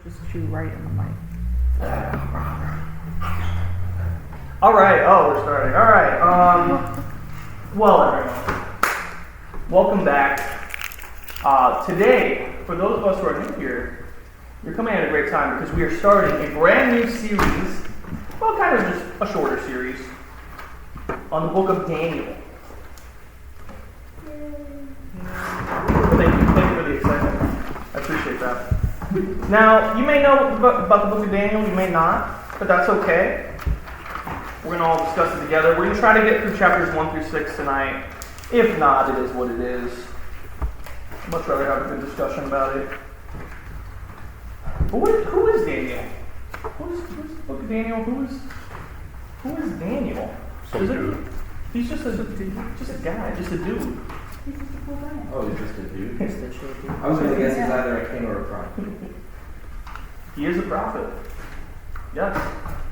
Just chew right in the mic. All right. Oh, we're starting. All right. Well, everyone, welcome back. Today, for those of us who are new here, you're coming at a great time because we are starting a brand new series. Well, kind of just a shorter series on the book of Daniel. Thank you for the excitement. I appreciate that. Now, you may know about the book of Daniel, you may not, but that's okay. We're going to all discuss it together. We're going to try to get through chapters 1 through 6 tonight. If not, it is what it is. I'd much rather have a good discussion about it. But who is Daniel? Who's the book of Daniel? Who is Daniel? Some dude. He's just a guy, just a dude. Oh, he's just a dude? It's the chill dude. I was going to guess he's either a king or a prophet. He is a prophet. Yes.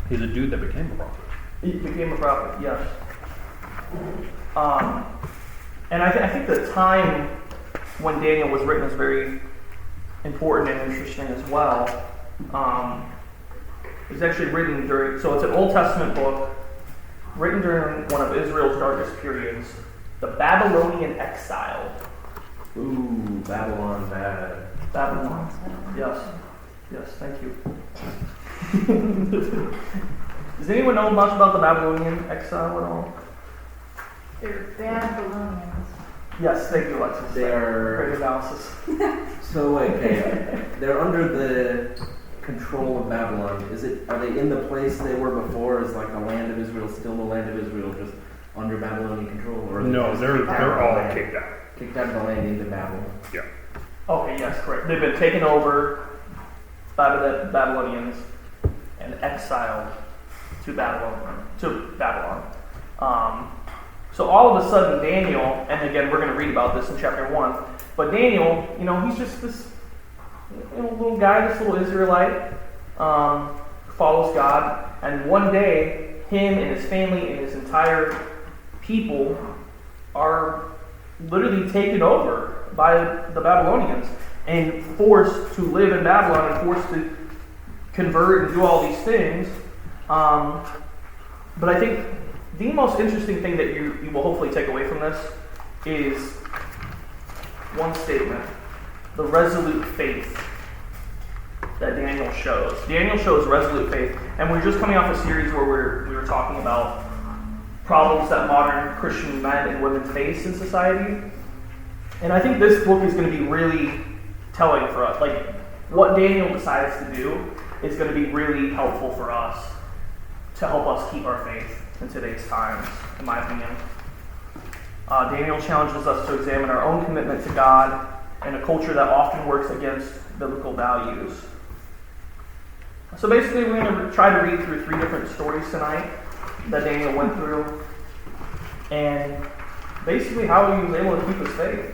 He's a dude that became a prophet. He became a prophet, yes. And I think the time when Daniel was written is very important and interesting as well. It was actually written during, so it's an Old Testament book, written during one of Israel's darkest periods, the Babylonian exile. Ooh, Babylon bad. Babylon. Yes. Yes, thank you. Does anyone know much about the Babylonian exile at all? They're Babylonians. Yes, thank you, Alexis. They are... Great analysis. So, okay, they're under the control of Babylon. Are they in the place they were before? Is like the land of Israel still the land of Israel, just under Babylonian control? Or No, they're all kicked out. Kicked out of the land into Babylon. Yeah. Okay, yes, correct. They've been taken over by the Babylonians and exiled to Babylon. So all of a sudden, Daniel, and again, we're going to read about this in chapter 1, but Daniel, he's just this little guy, this little Israelite, follows God, and one day, him and his family and his entire people are literally taken over by the Babylonians and forced to live in Babylon and forced to convert and do all these things. But I think the most interesting thing that you will hopefully take away from this is one statement: the resolute faith that Daniel shows. Daniel shows resolute faith, and we're just coming off a series where we were talking about problems that modern Christian men and women face in society. And I think this book is going to be really telling for us. Like, what Daniel decides to do is going to be really helpful for us to help us keep our faith in today's times, in my opinion. Daniel challenges us to examine our own commitment to God in a culture that often works against biblical values. So basically, we're going to try to read through 3 different stories tonight that Daniel went through, and basically how he was able to keep his faith.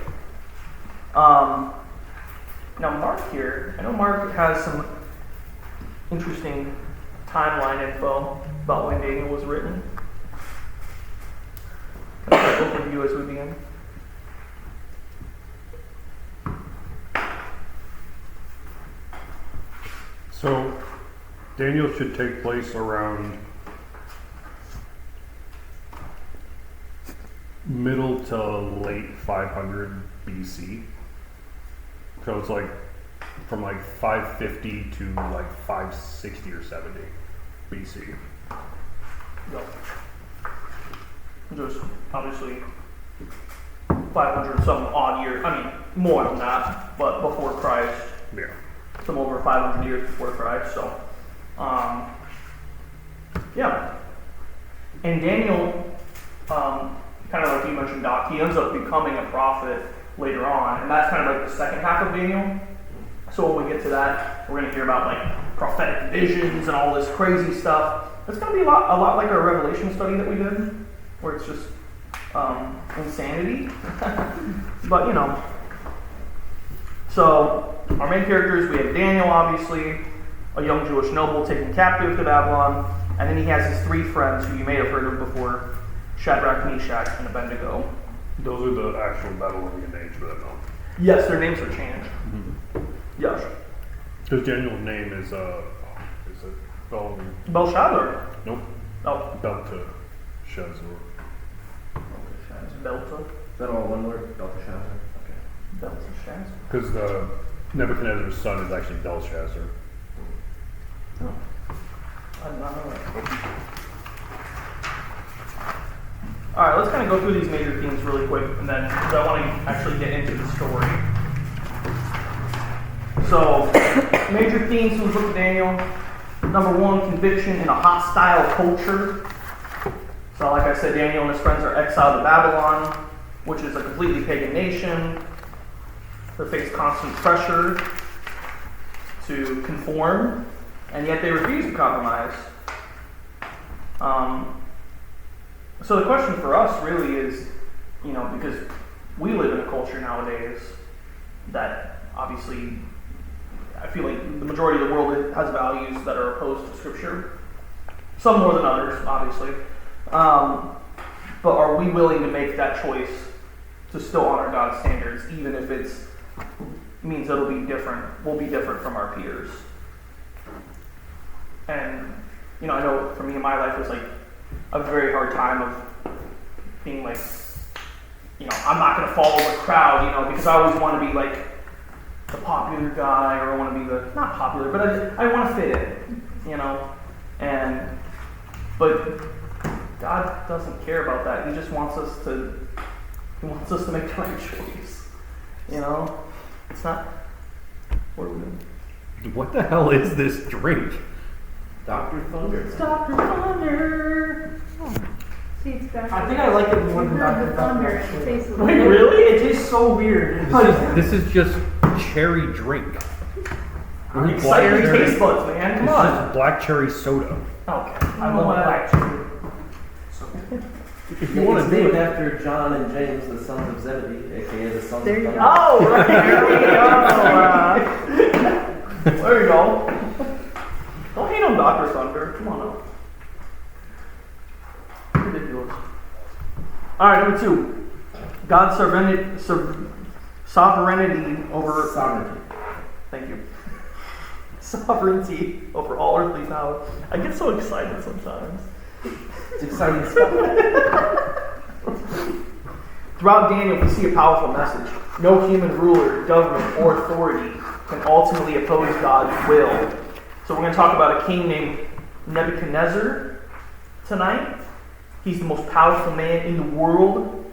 Now Mark here, I know Mark has some interesting timeline info about when Daniel was written. Can I get both of you as we begin? So, Daniel should take place around middle to late 500 BC. So it's like from like 550 to like 560 or 70 BC. No. Just obviously 500 some odd years. I mean, more than that, but before Christ. Yeah. Some over 500 years before Christ. So, yeah. And Daniel, kind of like you mentioned, Doc, he ends up becoming a prophet later on, and that's kind of like the second half of Daniel. So when we get to that, we're going to hear about like prophetic visions and all this crazy stuff. It's going to be a lot like our Revelation study that we did, where it's just insanity. But so our main characters, we have Daniel, obviously, a young Jewish noble taken captive to Babylon, and then he has his 3 friends who you may have heard of before: Shadrach, Meshach, and Abednego. Those are the actual Babylonian names for them, though. Yes, their names are changed. Mm-hmm. Yes. Because Daniel's name is it Belshazzar. Nope. Oh. Belteshazzar. Belta. Is that all one word? Belteshazzar? Okay. Belteshazzar. Because the Nebuchadnezzar's son is actually Belshazzar. Oh. I did not know that. Alright, let's kind of go through these major themes really quick, and then because I want to actually get into the story. So, major themes from the book of Daniel. Number one, conviction in a hostile culture. So, like I said, Daniel and his friends are exiled to Babylon, which is a completely pagan nation. They face constant pressure to conform, and yet they refuse to compromise. So the question for us really is, because we live in a culture nowadays that obviously, I feel like the majority of the world has values that are opposed to Scripture. Some more than others, obviously. But are we willing to make that choice to still honor God's standards, even if it means it'll be different, we'll be different from our peers? And, I know for me in my life, it was like a very hard time of being like, I'm not going to follow the crowd, because I always want to be like the popular guy, or I want to be not popular, but I want to fit in, but God doesn't care about that. He just wants us to make the right choice, It's not, what are we doing? What the hell is this drink? Dr. Thunder. It's Dr. Thunder! See, it's Dr. I think I like it more than Dr. Dr. Thunder. Thunder. It tastes a Wait, little- really? It tastes so weird. This is just cherry drink. Excite your taste buds, man. Come This on. is black cherry soda. Okay. I love black cherry. If you want It's to do named it, after John and James, the sons of Zebedee, aka the sons There of you Thunder. go. Oh, right. There we go. There you go. Don't hate on Dr. Thunder. Come on up. Ridiculous. Alright, number two. God's sovereignty over... Sovereignty. Thank you. Sovereignty over all earthly power. I get so excited sometimes. It's exciting stuff. Throughout Daniel, we see a powerful message. No human ruler, government, or authority can ultimately oppose God's will. So we're going to talk about a king named Nebuchadnezzar tonight. He's the most powerful man in the world.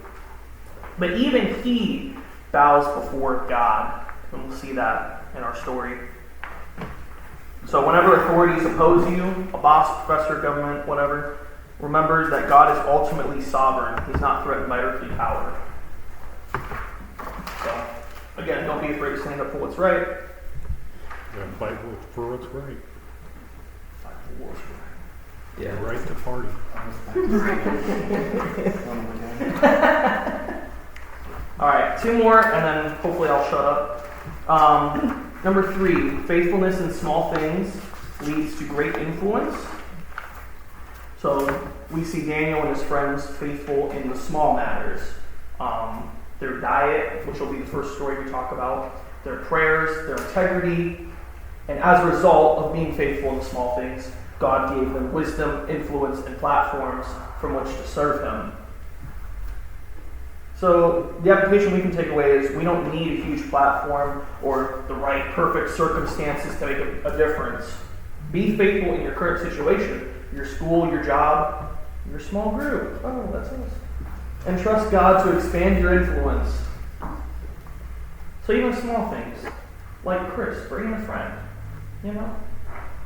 But even he bows before God. And we'll see that in our story. So whenever authorities oppose you, a boss, professor, government, whatever, remember that God is ultimately sovereign. He's not threatened by earthly power. So, again, don't be afraid to stand up for what's right. yeah, fight for what's right. Fight for what's right. Yeah. Right to party. Alright, two more, and then hopefully I'll shut up. Number three, faithfulness in small things leads to great influence. So we see Daniel and his friends faithful in the small matters. Their diet, which will be the first story we talk about, their prayers, their integrity, and as a result of being faithful in the small things, God gave them wisdom, influence, and platforms from which to serve Him. So the application we can take away is we don't need a huge platform or the right perfect circumstances to make a difference. Be faithful in your current situation, your school, your job, your small group. Oh, that's us. And trust God to expand your influence. So even small things, like Chris, bringing a friend,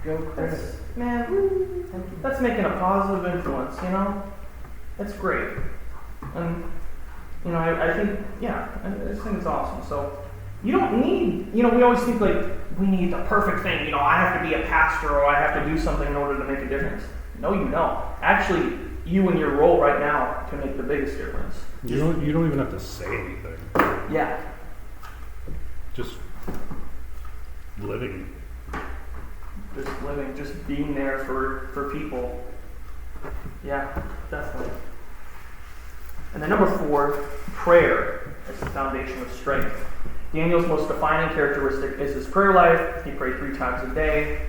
Go, Chris. That's making a positive influence, That's great. And I think, I just think it's awesome. So, you don't need, we always think like, we need the perfect thing. I have to be a pastor or I have to do something in order to make a difference. No, you don't. Actually, you in your role right now can make the biggest difference. You don't even have to say anything. Yeah. Just living. Just living, just being there for people. Yeah, definitely. And then number 4, prayer as the foundation of strength. Daniel's most defining characteristic is his prayer life. He prayed 3 times a day,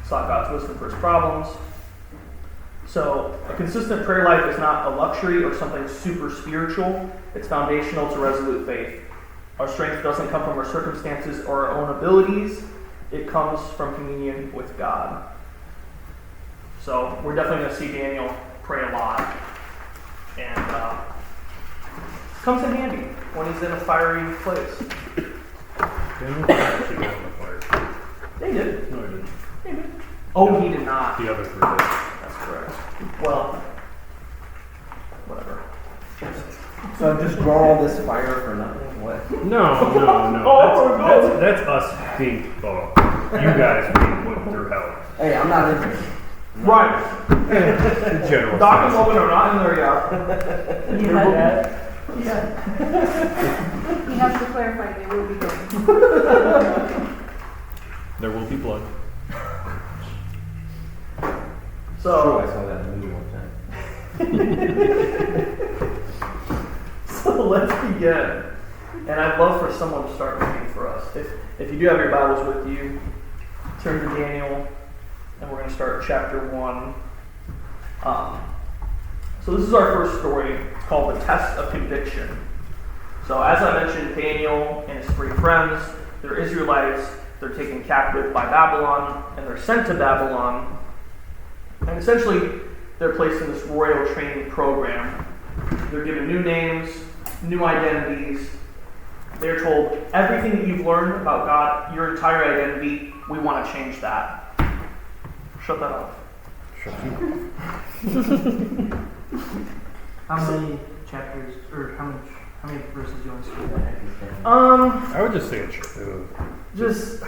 sought God's wisdom for his problems. So a consistent prayer life is not a luxury or something super spiritual. It's foundational to resolute faith. Our strength doesn't come from our circumstances or our own abilities. It comes from communion with God. So we're definitely going to see Daniel pray a lot. And comes in handy when he's in a fiery place. Daniel didn't actually go in the fire. They did. No, he didn't. They did. Oh, he did not. The other 3 did. That's correct. Well, whatever. So just draw all this fire for nothing? What? No. Oh, that's us being, you guys being put through hell. Hey, I'm not interested. Right. In general. Doc and Logan are not in there yet. He has to clarify they will be going. There will be blood. So, True, I saw that in the movie one time. so let's begin. And I'd love for someone to start reading for us. If you do have your Bibles with you, turn to Daniel, and we're going to start chapter 1. So this is our first story. It's called The Test of Conviction. So as I mentioned, Daniel and his 3 friends, they're Israelites. They're taken captive by Babylon, and they're sent to Babylon. And essentially, they're placed in this royal training program. They're given new names, new identities. They're told, everything that you've learned about God, your entire identity, we want to change that. Shut that off. Shut you off. How many chapters, or how many verses do you want to speak about? I would just say it's Just,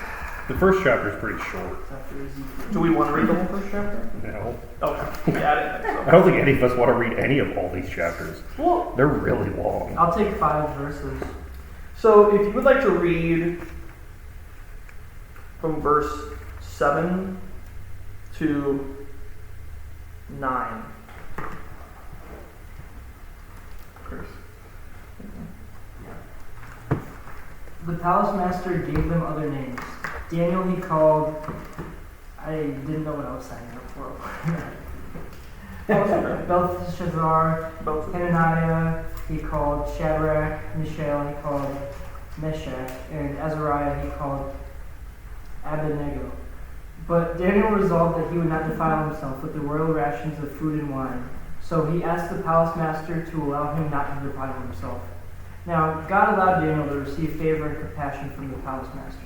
the first chapter is pretty short. After Ezekiel. do we want to read the whole first chapter? No. Okay. Yeah, I didn't think I don't think any of us want to read any of all these chapters. so. Well, They're really long. I'll take 5 verses. so if you would like to read from verse 7 to 9. Chris. The palace master gave them other names. Daniel he called. I didn't know what I was signing up for. Belshazzar, Hananiah he called Shadrach, Mishael he called Meshach, and Azariah he called Abednego. But Daniel resolved that he would not defile himself with the royal rations of food and wine. So he asked the palace master to allow him not to defile himself. Now, God allowed Daniel to receive favor and compassion from the palace master.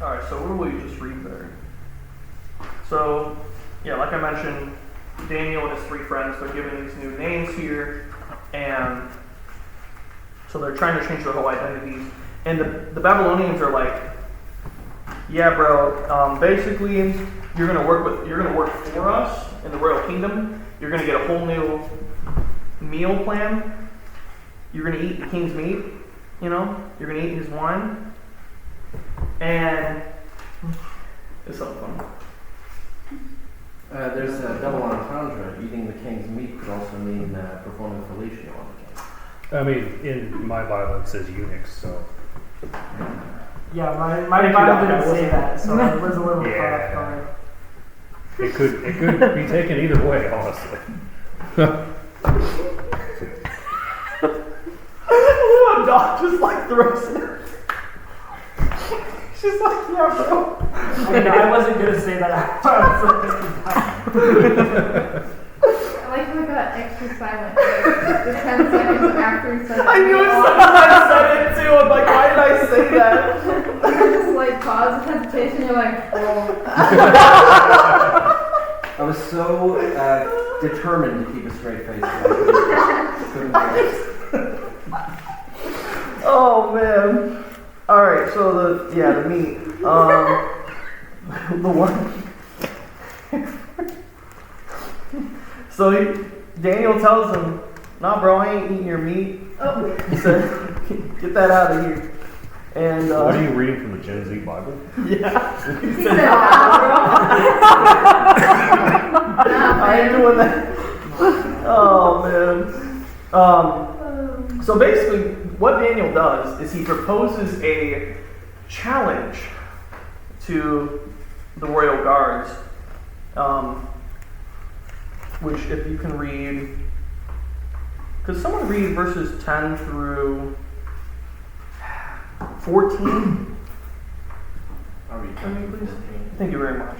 Alright, so what will you just read there? So, yeah, like I mentioned, Daniel and his 3 friends, they're given these new names here, and so they're trying to change their whole identities. And the Babylonians are like, yeah, bro, basically, you're gonna work for us in the royal kingdom. You're gonna get a whole new meal plan. You're gonna eat the king's meat, you're gonna eat his wine. And it's something fun. There's a double entendre. Eating the king's meat could also mean performing fellatio on the king. I mean, in my Bible it says eunuchs, so. Yeah, my Thank you, Bible Doc. didn't That say that, so it was a little Yeah. caught off guard. It could be taken either way, honestly. Doc just like throws it. She's like, yeah, bro. I wasn't gonna say that after I I like how I got extra silent. Like, the 10 seconds after he said it. I knew as soon as I said it too. I'm like, why did I say that? You just like pause, hesitation, you're like, oh. I was so determined to keep a straight face. that I couldn't focus. Oh man. All right. So the meat. The one. So Daniel tells him, "Nah, bro, I ain't eating your meat." Oh. He said, "Get that out of here." And What are you reading from the Gen Z Bible? yeah, He said, nah, bro. I ain't doing that. Oh man. So basically, what Daniel does is he proposes a challenge to the royal guards, which if you can read, could someone read verses 10 through 14? I'll read For me, please. 14. Thank you very much.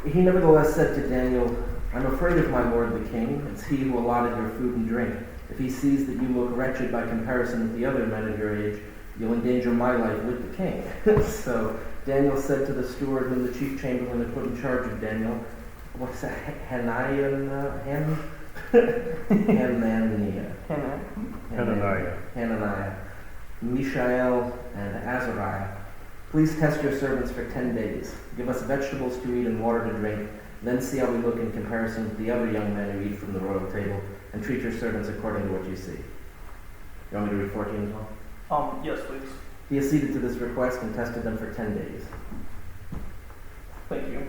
He nevertheless said to Daniel, I'm afraid of my lord the king. It's he who allotted your food and drink. If he sees that you look wretched by comparison with the other men of your age, you'll endanger my life with the king. So Daniel said to the steward whom the chief chamberlain had put in charge of Daniel, what's that? Hananiah? Hananiah, Mishael, and Azariah. Please test your servants for 10 days. Give us vegetables to eat and water to drink. Then see how we look in comparison with the other young men who eat from the royal table, and treat your servants according to what you see. You want me to read 14 as well? Yes, please. He acceded to this request and tested them for 10 days. Thank you.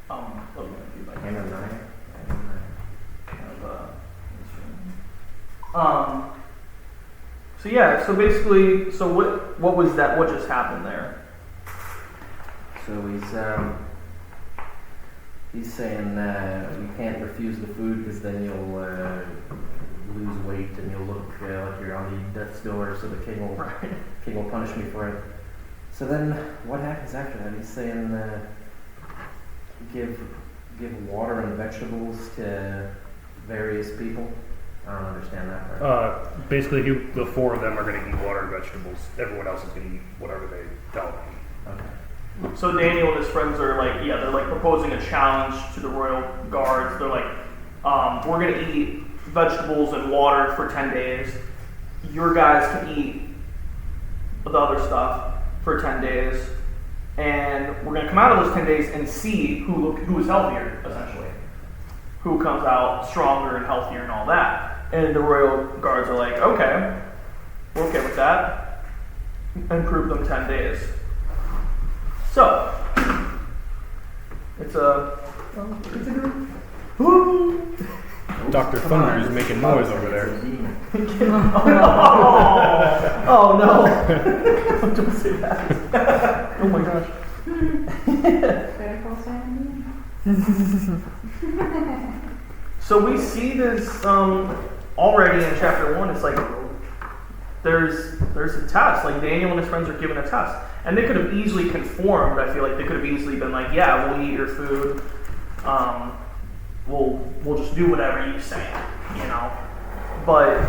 Let me do my Hananiah. So yeah, so basically, so what was that? What just happened there? So he's saying you can't refuse the food because then you'll lose weight and you'll look like you're on the death's door. So the king will punish me for it. So then what happens after that? He's saying give water and vegetables to various people. I don't understand that part. Basically, the four of them are going to eat water and vegetables. Everyone else is going to eat whatever they tell them to eat. Okay. So Daniel and his friends are like, yeah, they're like proposing a challenge to the royal guards. They're like, we're going to eat vegetables and water for 10 days. Your guys can eat the other stuff for 10 days. And we're going to come out of those 10 days and see who is healthier, essentially. Who comes out stronger and healthier and all that. And the royal guards are like, okay, we're okay with that. And prove them 10 days. So, it's a group. Woo! Dr. Thunder is making noise over there. Oh no! Don't say that. Oh my gosh. Better call Sam. So we see this already in chapter 1. It's like there's a test. Like Daniel and his friends are given a test, and they could have easily conformed. I feel like they could have easily been like, "Yeah, we'll eat your food. We'll just do whatever you say," you know. But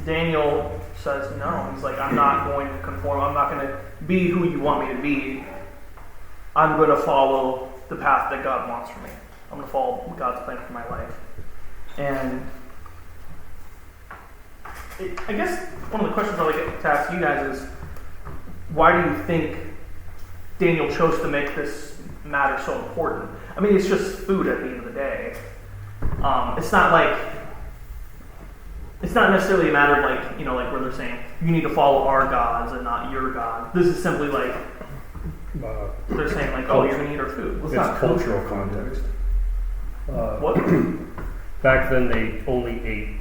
Daniel says no. He's like, "I'm not going to conform. I'm not going to be who you want me to be. I'm going to follow the path that God wants for me. I'm going to follow God's plan for my life." And I guess one of the questions I'd like to ask you guys is, why do you think Daniel chose to make this matter so important? I mean, it's just food at the end of the day. It's not necessarily a matter of like, you know, like where they're saying, you need to follow our gods and not your God. This is simply like, they're saying like, oh, you're going to eat our food. It's cultural context. What? Back then, they only ate,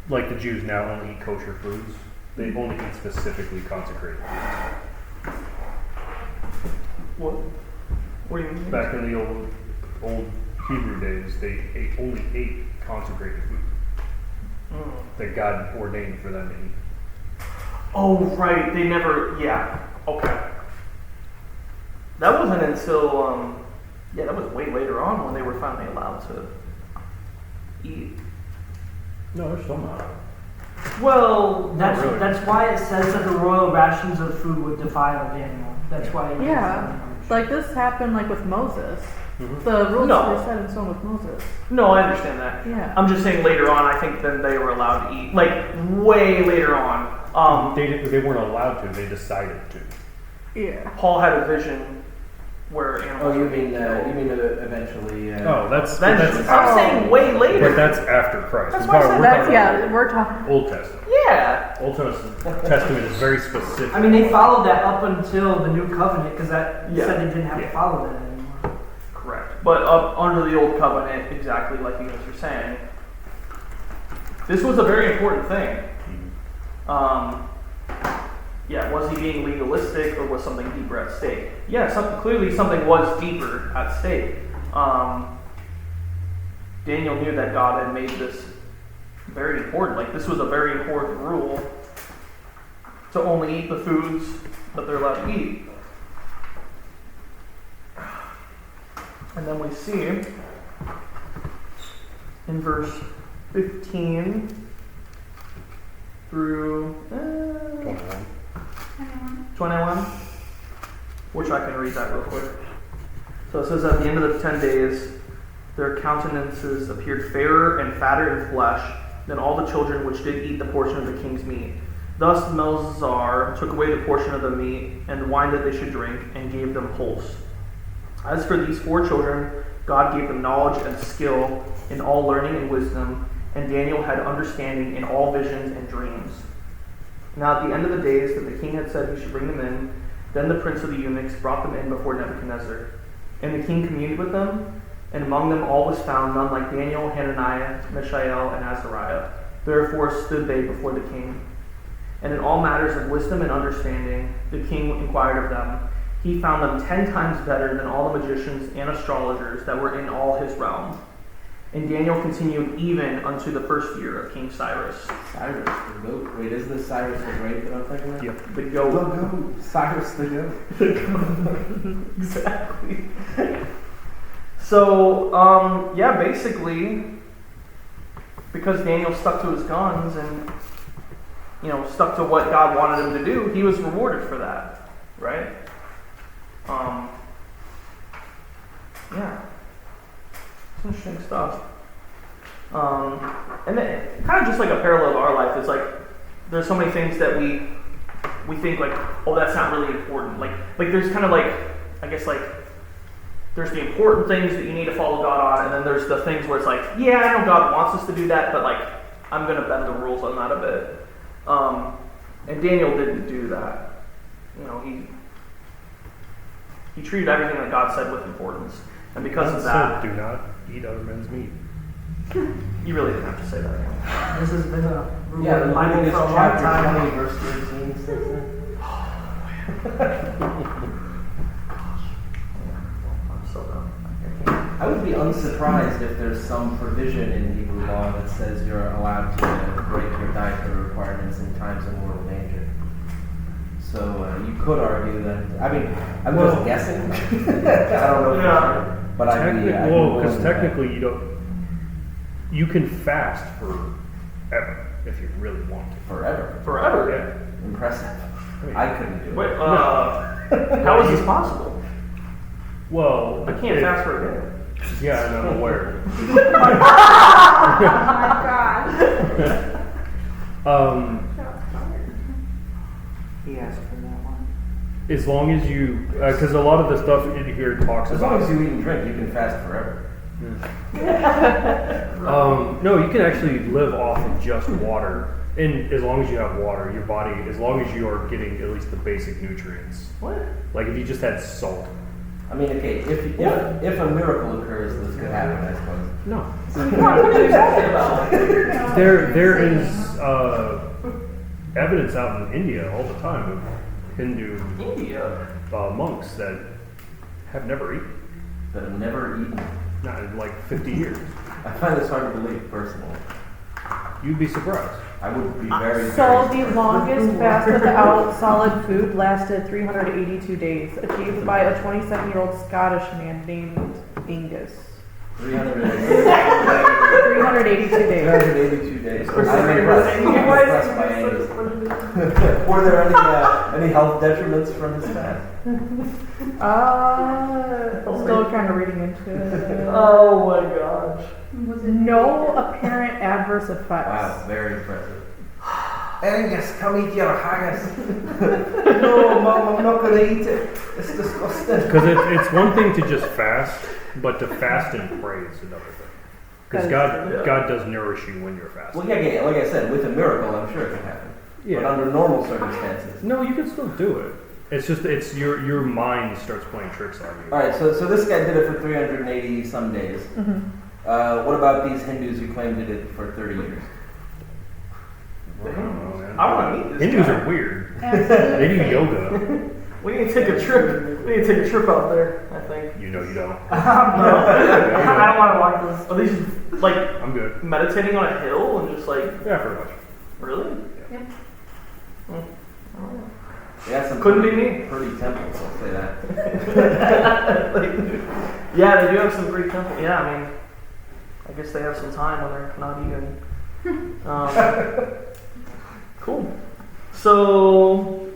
like the Jews now only eat kosher foods. They only eat specifically consecrated foods. What? What do you mean? Back in the old Hebrew days, they only ate consecrated food that God ordained for them to eat. Oh, right. They never, yeah. Okay. That wasn't until, that was way later on when they were finally allowed to eat. No, they're still not. Well, That's really. that's why it says that the royal rations of food would defile Daniel. That's why. It Yeah. Like this happened like with Moses. Mm-hmm. The rules No. were set in stone with Moses. no, I understand that. Yeah. I'm just saying later on, I think then they were allowed to eat. Like, way later on. They weren't allowed to. They decided to. Yeah. Paul had a vision where animals Oh, you were being mean killed. eventually? That's I'm saying way later. But that's after Christ. That's We're why I talking- said we're That's talking yeah. We're talking. Old Testament. Yeah. Old Testament is very specific. I mean, they followed that up until the new covenant because that Yeah. said they didn't have Yeah. to follow that anymore. Correct. But under the old covenant, exactly like you guys were saying, This was a very important thing. Yeah, was he being legalistic or was something deeper at stake? Yeah, clearly something was deeper at stake. Daniel knew that God had made this very important. Like, this was a very important rule to only eat the foods that they're allowed to eat. And then we see in verse 15 through 21, which I can read that real quick. So it says, at the end of the 10 days, their countenances appeared fairer and fatter in flesh than all the children which did eat the portion of the king's meat. Thus Melzar took away the portion of the meat and the wine that they should drink, and gave them pulse. As for these 4 children, God gave them knowledge and skill in all learning and wisdom, and Daniel had understanding in all visions and dreams. Now at the end of the days that the king had said he should bring them in, then the prince of the eunuchs brought them in before Nebuchadnezzar. And the king communed with them, and among them all was found none like Daniel, Hananiah, Mishael, and Azariah. Therefore stood they before the king. And in all matters of wisdom and understanding, the king inquired of them. He found them 10 times better than all the magicians and astrologers that were in all his realm. And Daniel continued even unto the first year of King Cyrus. Cyrus the goat. Wait, is this Cyrus the Great that I'm thinking of? Yep. The goat. The goat. Cyrus the goat. Exactly. So, yeah, basically, because Daniel stuck to his guns and, stuck to what God wanted him to do, he was rewarded for that, right? Yeah. It's interesting stuff. And then, kind of just like a parallel to our life, it's like, there's so many things that we think like, oh, that's not really important. Like there's kind of like, I guess like, there's the important things that you need to follow God on, and then there's the things where it's like, yeah, I know God wants us to do that, but like, I'm going to bend the rules on that a bit. And Daniel didn't do that. He treated everything that God said with importance. And because of that, do not eat other men's meat. You really didn't have to say that. This has been a rule Yeah, in the the Bible Leviticus for a long chapter time. 20, verse 13 says that. I'm so done. I would be unsurprised if there's some provision in Hebrew law that says you're allowed to break your dietary requirements in times of mortal danger. So you could argue that. I mean, I'm just guessing. I don't know, for sure, but because technically you can fast forever if you really want to. forever. Yeah. Impressive. I mean, I couldn't do Wait, it. how is this possible? Well, I can't fast for a day. Yeah, and I'm aware. Oh my god. He asked for that one. As long as you, because a lot of the stuff in here talks As long about. as you eat and drink, you can fast forever. No, you can actually live off of just water, and as long as you have water, your body, as long as you are getting at least the basic nutrients. What? Like if you just had salt. I mean, okay, if a miracle occurs, this could happen, I suppose. No. What are you talking about? There is evidence out in India all the time of Hindu India. monks that have never eaten, That have never eaten. not in like 50 years. I find this hard to believe, personally. You'd be surprised. I would be very, So very the longest fast without solid food lasted 382 days, achieved by a 27-year-old Scottish man named Angus. 382 days. 382 days. I'm impressed. I'm impressed by Angus. Were there any health detriments from his fast? Still kind of reading into it. Oh my gosh. No apparent adverse effects. Wow, very impressive. Angus, come eat your haggis. No, Mum, I'm not going to eat it. It's disgusting. Because it's one thing to just fast, but to fast and pray is another thing. Because God does nourish you when you're fasting. Well, yeah, like I said, with a miracle, I'm sure it can happen. Yeah. But under normal circumstances. No, you can still do it. It's just your mind starts playing tricks on you. All right, so this guy did it for 380 some days. Mm-hmm. What about these Hindus who claim did it for 30 years? I don't know, man. I want to meet this Hindus guy. are weird. Absolutely. They do yoga. We need to take a trip. We need to take a trip out there, I think. You know you don't. I don't want to walk this. Are these like I'm good. meditating on a hill and just like, Yeah, pretty much. really? Yep. They got some Couldn't be pretty, me. pretty temples, I'll say that. Like, yeah, they do have some great temple. Yeah, I mean, I guess they have some time when they're not eating. Cool. So,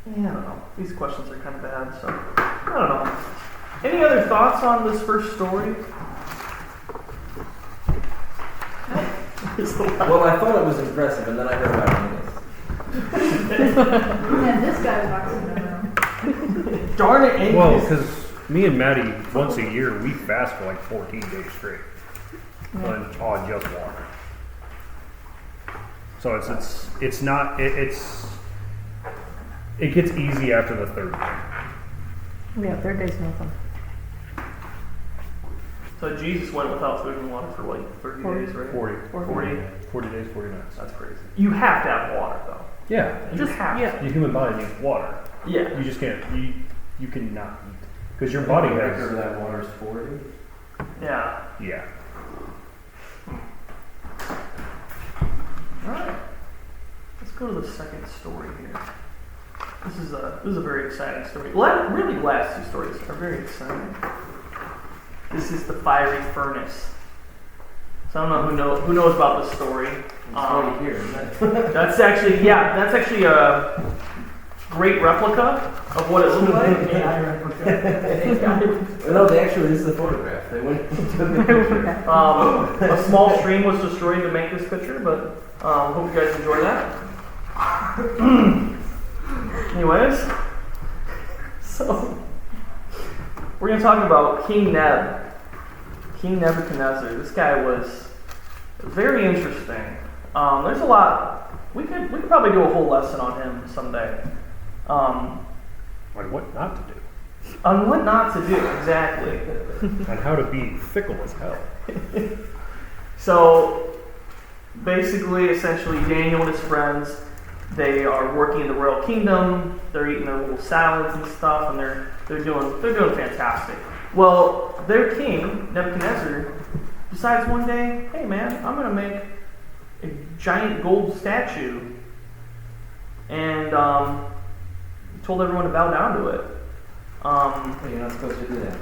yeah, I don't know. These questions are kind of bad, so I don't know. Any other thoughts on this first story? There's a lot. Well, I thought it was impressive, and then I heard about Angus. And this guy walks in the room. Darn it, Angus. Well, because me and Maddie, once a year, we fast for like 14 days straight. On just water. So it's not, it gets easy after the third day. Yeah, third day's nothing. So Jesus went without food and water for like 30 days, right? 40 days, 40 nights. That's crazy. You have to have water, though. Yeah. You just have yeah. Your human body needs water. to. Yeah. You just can't, you cannot eat. Because your body Record of has, that water is 40. Yeah. yeah. All right. Let's go to the second story here. This is a very exciting story. Really, the last two stories are very exciting. This is the fiery furnace. So I don't know who knows about this story. It's already here, isn't it? That's actually a great replica of what it looked like. AI replica. No, this is the photograph. They went and took a picture. A small stream was destroyed to make this picture, but hope you guys enjoy that. Anyways, so we're going to talk about King Nebuchadnezzar. This guy was very interesting. There's a lot. We could probably do a whole lesson on him someday. Like what not to do. On what not to do, exactly. And how to be fickle as hell. So, basically, essentially, Daniel and his friends, they are working in the royal kingdom. They're eating their little salads and stuff, and they're doing fantastic. Well, their king, Nebuchadnezzar, decides one day, hey man, I'm gonna make a giant gold statue, and told everyone to bow down to it. You're not supposed to do that.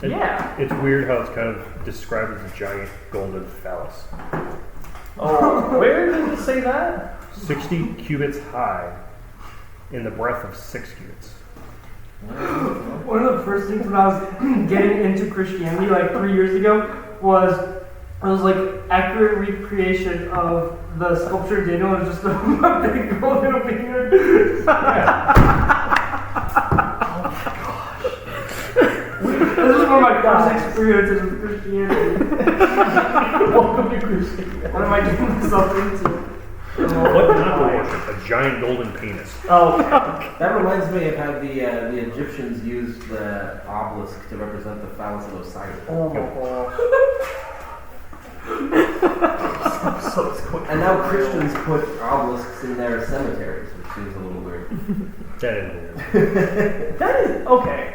Yeah. It's weird how it's kind of described as a giant golden phallus. Oh, where did it say that? 60 cubits high in the breadth of 6 cubits. One of the first things when I was getting into Christianity like 3 years ago was like accurate recreation of the sculpture of Daniel and just a big golden finger. This is one of my first experiences with Christianity. Welcome to Christianity. What am I getting myself into? What not to worship? A giant golden penis. Oh, That reminds me of how the Egyptians used the obelisk to represent the phallus of Osiris. oh my gosh. So it's going. And now Christians put obelisks in their cemeteries, which seems a little weird. That is weird. That is okay.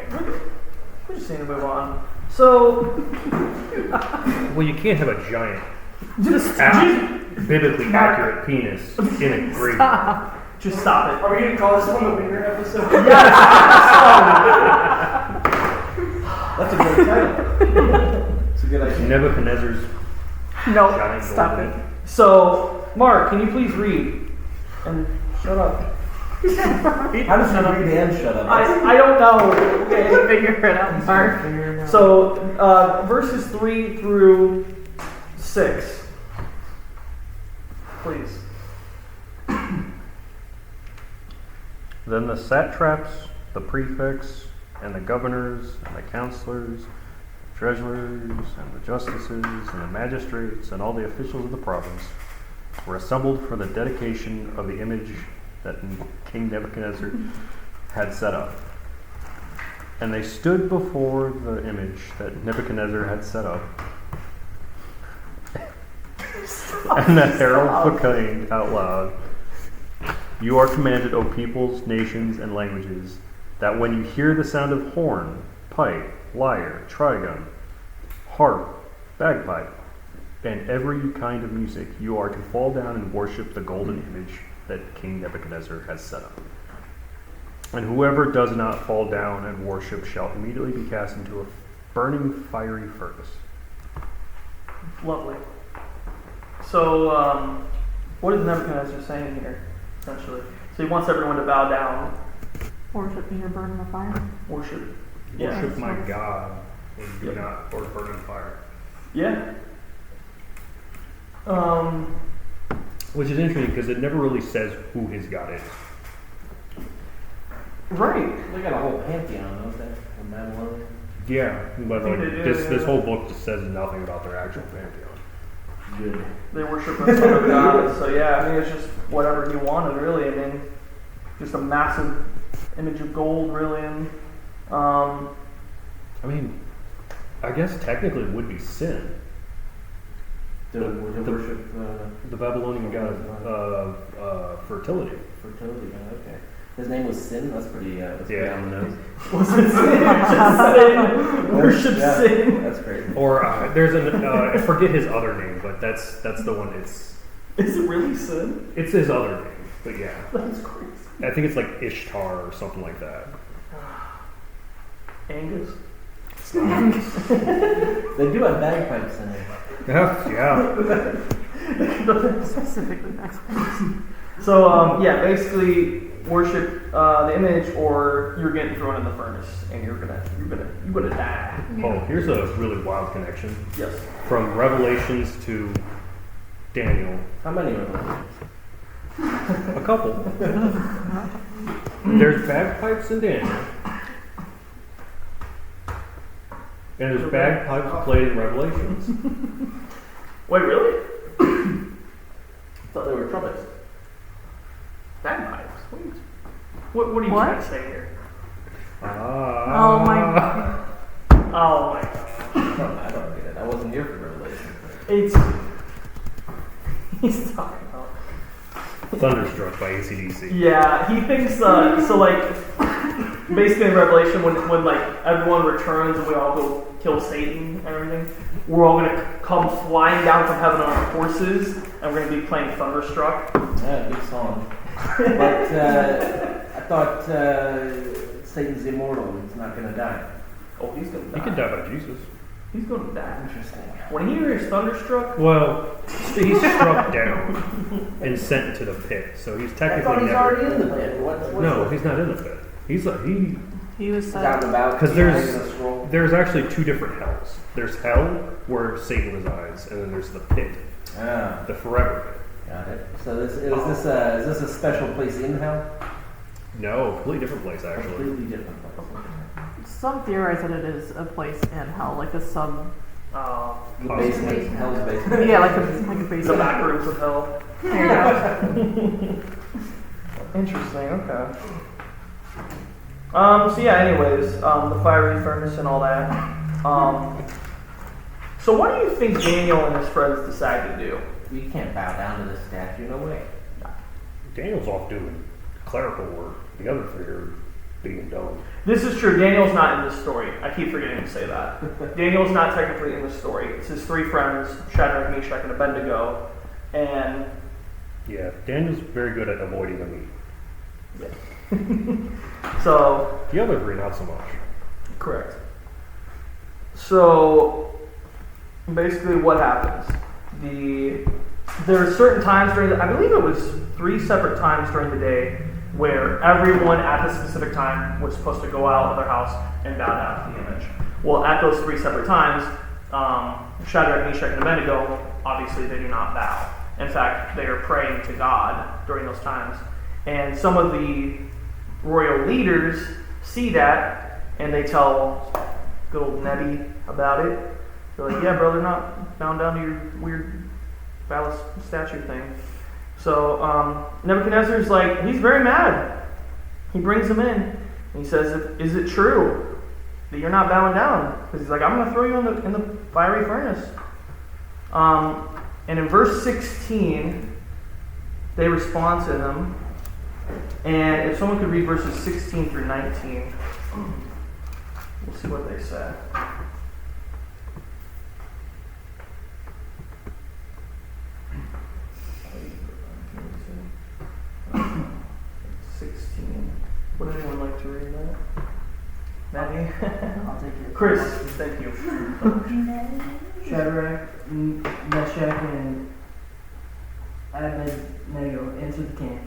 We're just going to move on. So, Well, you can't have a giant, just biblically accurate penis in a grave. just stop it. Are we going to call this one the Wiener episode? That's a great title. It's a good idea. Nebuchadnezzar's No, giant stop golden. it. So, Mark, can you please read? And shut up. How does you read and shut up? I don't know. Okay. Figure it out, Mark. So, verses 3 through 6. Please. Then the satraps, the prefects, and the governors, and the counselors, treasurers, and the justices, and the magistrates, and all the officials of the province were assembled for the dedication of the image that King Nebuchadnezzar had set up. And they stood before the image that Nebuchadnezzar had set up. And the herald proclaimed out loud, "You are commanded, O peoples, nations, and languages, that when you hear the sound of horn, pipe, lyre, trigon, harp, bagpipe, and every kind of music, you are to fall down and worship the golden image that King Nebuchadnezzar has set up. And whoever does not fall down and worship shall immediately be cast into a burning fiery furnace." Lovely. So, what is Nebuchadnezzar saying here, essentially? So he wants everyone to bow down, Worship me or burn in the fire. worship. Worship my God, and do not or burn in fire. Yeah. Which is interesting because it never really says who his God is. Right. They got a whole pantheon, don't they? From Babylon. Yeah, but I think like they do, this yeah. whole book just says nothing about their actual pantheon. Good. They worship a son of God. So yeah, I mean it's just whatever he wanted, really. I mean, just a massive image of gold, really, and I mean, I guess technically it would be sin. To worship The Babylonian god of fertility. fertility. Okay. His name was Sin. That's pretty on the nose. wasn't sin, just sin. Worship Yeah, sin. That's crazy. Or there's I forget his other name, but that's the one. Is it really sin? It's his other name, but yeah, That's crazy. I think it's like Ishtar or something like that. Angus. They do have bagpipes in it. Yeah. Specifically next. So yeah, basically worship the image, or you're getting thrown in the furnace, and you're gonna die. Oh, here's a really wild connection Yes. from Revelations to Daniel. How many of them? A couple. There's bagpipes in Daniel. And there's bagpipes played in Revelations. Wait, really? Thought they were trumpets. Bagpipes. What are you What? trying to say here? Oh my God. Oh my god. I don't get it. I wasn't here for Revelation. It's he's talking about. Thunderstruck by AC/DC. Yeah, he thinks so like basically in Revelation when like everyone returns and we all go kill Satan and everything, we're all gonna come flying down from heaven on our horses and we're gonna be playing Thunderstruck. Yeah, good song. But I thought Satan's immortal. He's not going to die. Oh, he's gonna die. He could die by Jesus. He's gonna die. Interesting. When he hears Thunderstruck, Well, he's struck down and sent into the pit, so he's I technically thought he's never. already in the pit. What's No, the- he's not in the pit. He He was He's out and about. 'Cause he's there's- hanging a scroll. there's actually two different hells. There's hell where Satan resides, and then there's the pit, Ah, the forever pit. got it. So is this a special place in hell? No, completely different place actually. Completely different place. Some theorize that it is a place in hell, like a sub. The Possibly. basement, hell's basement. Yeah, like a the basement. back rooms of hell. There you go. Interesting. Okay. So yeah. Anyways, the fiery furnace and all that. So what do you think Daniel and his friends decide to do? You can't bow down to this statue. No way. Daniel's off doing clerical work. The other three are being dumb. This is true. Daniel's not in this story. I keep forgetting to say that. Daniel's not technically in the story. It's his three friends, Shadrach, Meshach, and Abednego. And Yeah, Daniel's very good at avoiding the meat. so, The other three, not so much. correct. So, basically what happens? There are certain times during I believe it was 3 separate times during the day where everyone at the specific time was supposed to go out of their house and bow down to the image. Well, at those 3 separate times, Shadrach, Meshach, and Abednego, obviously they do not bow. In fact, they are praying to God during those times. And some of the royal leaders see that, and they tell good old Nebi about it. They're like, yeah, bro, they're not bound down to your weird phallus statue thing. So Nebuchadnezzar's like, he's very mad. He brings him in, and he says, is it true that you're not bowing down? Because he's like, I'm going to throw you in the fiery furnace. And in verse 16, they respond to him. And if someone could read verses 16 through 19, we'll see what they say. Would anyone like to read that? Maddie? I'll take it. Chris, thank you. Shadrach, Meshach, and Abednego answered the king,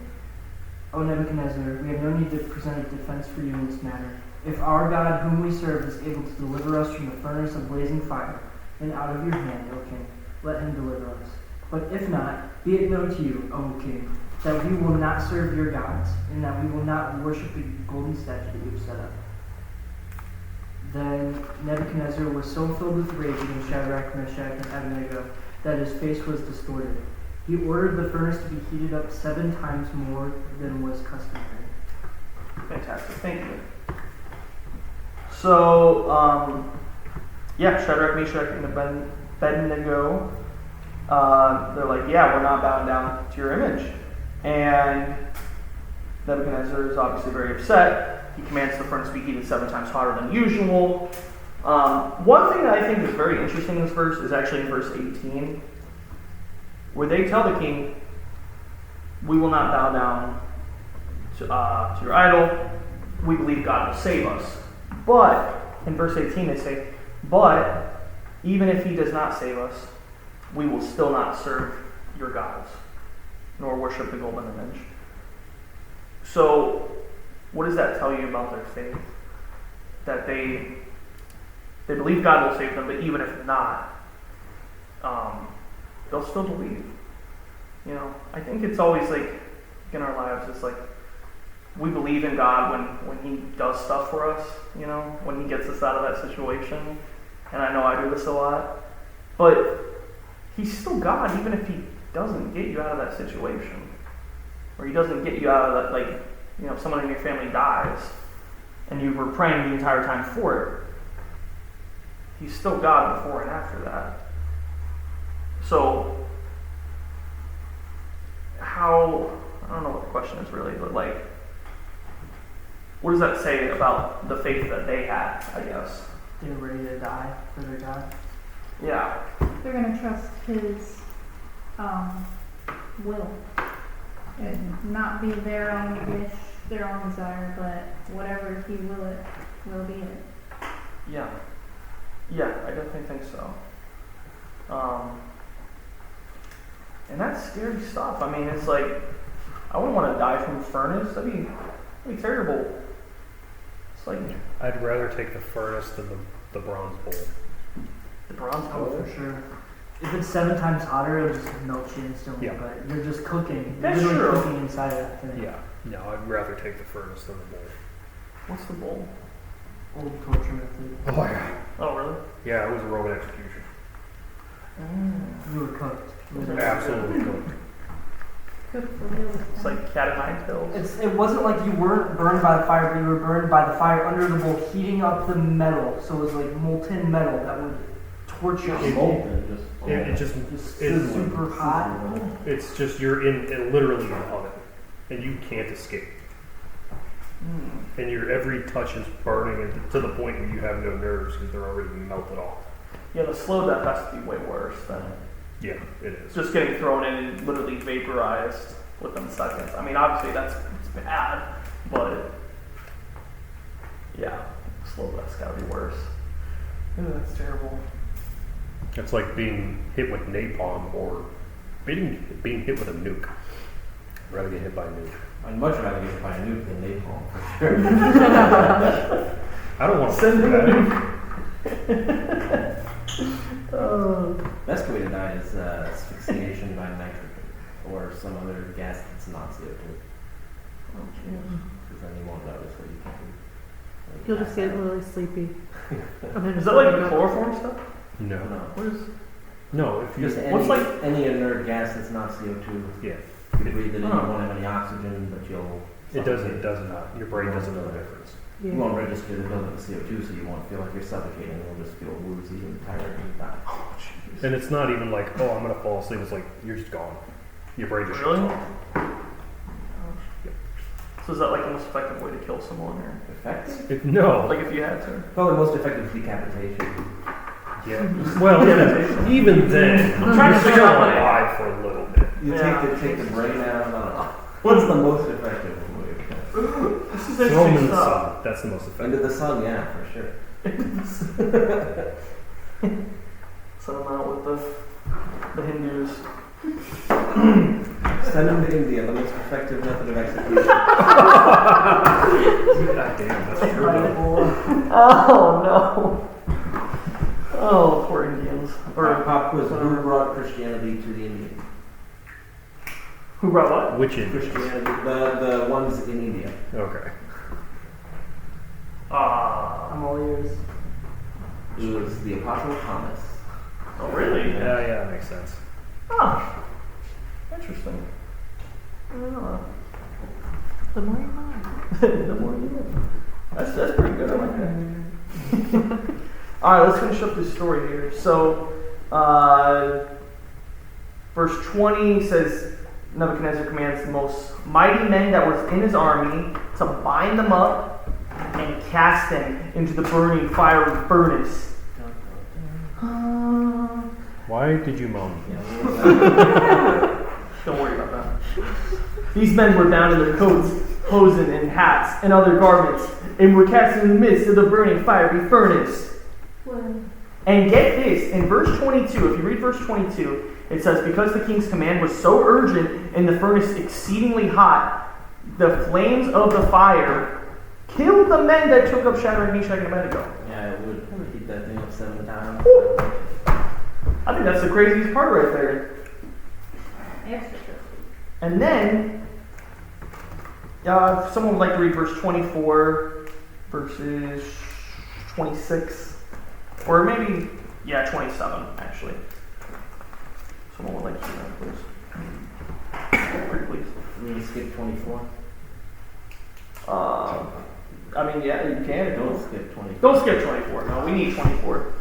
O Nebuchadnezzar, we have no need to present a defense for you in this matter. If our God, whom we serve, is able to deliver us from the furnace of blazing fire and out of your hand, O king, let him deliver us. But if not, be it known to you, O king, that we will not serve your gods, and that we will not worship the golden statue that you have set up. Then Nebuchadnezzar was so filled with rage against Shadrach, Meshach, and Abednego that his face was distorted. He ordered the furnace to be heated up 7 times more than was customary. Fantastic, thank you. So, Shadrach, Meshach, and Abednego, they're like, yeah, we're not bowing down to your image. And Nebuchadnezzar is obviously very upset. He commands the furnace to be heated 7 times hotter than usual. One thing that I think is very interesting in this verse is actually in verse 18, where they tell the king, we will not bow down to your idol. We believe God will save us. But, in verse 18 they say, but even if he does not save us, we will still not serve your gods, nor worship the golden image. So, what does that tell you about their faith? That they believe God will save them, but even if not, they'll still believe. You know, I think it's always like in our lives, it's like we believe in God when He does stuff for us. You know, when He gets us out of that situation. And I know I do this a lot, but He's still God, even if He doesn't get you out of that situation, or He doesn't get you out of that, like, you know, someone in your family dies, and you were praying the entire time for it. He's still God before and after that. So, I don't know what the question is really, but like, what does that say about the faith that they had, I guess? They're ready to die for their God. Yeah. They're going to trust his will and not be their own wish, their own desire, but whatever he will be it. Yeah. Yeah, I definitely think so. And that's scary stuff. I mean, it's like, I wouldn't want to die from a furnace. That'd be terrible. It's like I'd rather take the furnace than the bronze bowl. the bronze Oh, bowl. for sure. If it's 7 times hotter, it'll just melt you instantly. Yeah. But you're just cooking. That's You're literally true. cooking inside of that thing. Yeah. No, I'd rather take the furnace than the bowl. What's the bowl? Old torture method. Oh yeah. Oh, really? Yeah, it was a Roman execution. You were cooked. Absolutely cooked. Cook for real. It's like cat and nine tails. It wasn't like you weren't burned by the fire, but you were burned by the fire under the bowl, heating up the metal. So it was like molten metal that would torture your skin. It just Just it's super hot. it's just you're in literally in the oven, and you can't escape. And your every touch is burning and to the point where you have no nerves because they're already melted off. Yeah, the slow death has to be way worse than Yeah, it is. just getting thrown in and literally vaporized within seconds. I mean, obviously it's bad, but yeah, slow death's gotta be worse. Ooh, that's terrible. It's like being hit with napalm or being hit with a nuke. I'd rather get hit by a nuke. I'd much rather get hit by a nuke than napalm, for sure. I don't want to Send do him that. Best way to die is asphyxiation by nitrogen or some other gas that's not CO2. Because then you won't notice what you can do. You'll just get really sleepy. And then Is that like the chloroform stuff? No. No. What is? No, if you Just What's any inert gas that's not CO2. yeah, You breathe it in, you Oh. won't have any oxygen, but you'll. it does not. Your brain doesn't know the difference. You won't register the buildup of CO2, so you won't feel like you're suffocating. You'll just feel woozy and tired and die. And it's not even like, oh, I'm gonna fall asleep. It's like you're just gone. Your brain just Really? shuts off. So is that like the most effective way to kill someone, or Effective? No. like if you had to? Probably the most effective is decapitation. Yeah. Well, even then, I'm trying to you're figure still out what- alive for a little bit. You Yeah. take the brain out. I don't know. What's the most effective way? This is Throw them interesting in the stuff. sun. That's the most effective. Into the sun, yeah, for sure. Send them out with the Hindus. Send them to India, the most effective method of execution. God damn, that's true. Oh no. Oh, poor Indians. Or Pop quiz: who brought Christianity to the Indians? who brought what? Which Indian? Christianity, the ones in India. Okay. I'm all ears. It was the Apostle Thomas. Oh really? Yeah, that makes sense. Oh, interesting. I don't know. The more you know. The more you know. That's pretty good. I like that. All right, let's finish up this story here. So, verse 20 says, Nebuchadnezzar commands the most mighty men that was in his army to bind them up and cast them into the burning fiery furnace. Why did you moan? Don't worry about that. These men were bound in their coats, hosen, and hats, and other garments, and were cast in the midst of the burning fiery furnace. And get this, in verse 22, if you read verse 22, it says, because the king's command was so urgent and the furnace exceedingly hot, the flames of the fire killed the men that took up Shadrach, Meshach, and Abednego. Yeah, it would heat that thing up 7 times. I think that's the craziest part right there. Extra. And then, if someone would like to read verse 24, verses 26, or maybe, 27, actually. Someone would like to read that, please. Please. I'm going to skip 24. I mean, yeah, you can. If you Don't want. skip 24. Don't skip 24. No, we need 24.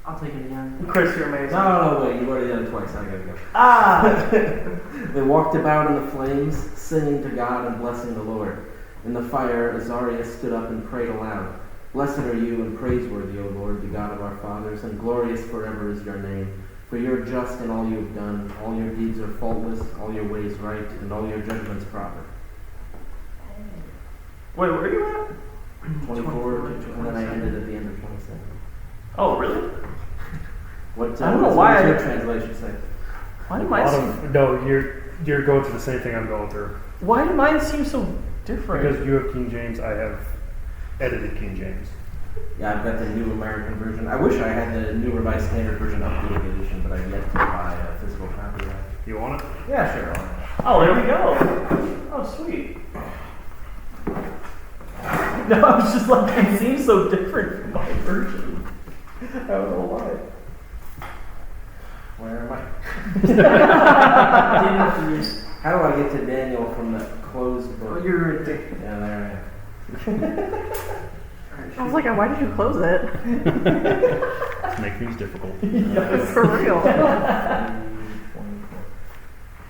I'll take it again. Chris, you're amazing. No, wait, you've already done it twice. I gotta go. Ah! They walked about in the flames, singing to God and blessing the Lord. In the fire, Azariah stood up and prayed aloud. Blessed are you and praiseworthy, O Lord, the God of our fathers, and glorious forever is your name. For you are just in all you have done. All your deeds are faultless, all your ways right, and all your judgments proper. Wait, where are you at? 24, and then I ended at the end of 27. Oh, really? What, I don't know what why does I- your translation say? Why A did lot mine of, no, you're going through the same thing I'm going through. Why did mine seem so different? Because you have King James, I have edited King James. Yeah, I've got the New American Version. I wish I had the New Revised Standard Version updated edition, but I've yet to buy a physical copy of that. You want it? Yeah, sure. Oh, there we go. Oh, sweet. No, I was just like, it seems so different from my version. I don't know why. Where am I? Didn't have to use. How do I get to Daniel from the closed book? Oh, you're ridiculous. Yeah, there I am. I was like, why did you close it? Let's make things difficult. For real.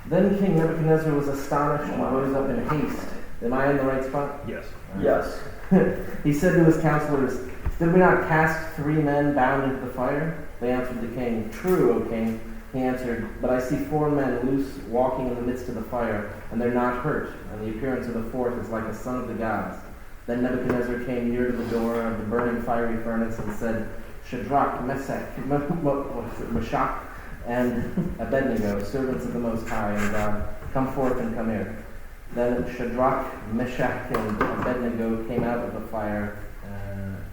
Then King Nebuchadnezzar was astonished and rose up in haste. Am I in the right spot? Yes. Yes. He said to his counselors, "Did we not cast 3 men bound into the fire?" They answered the king, "True, O king." He answered, "But I see 4 men loose walking in the midst of the fire, and they're not hurt, and the appearance of the 4th is like a son of the gods." Then Nebuchadnezzar came near to the door of the burning fiery furnace and said, "Shadrach, Meshach, and Abednego, servants of the Most High and God, come forth and come here." Then Shadrach, Meshach, and Abednego came out of the fire,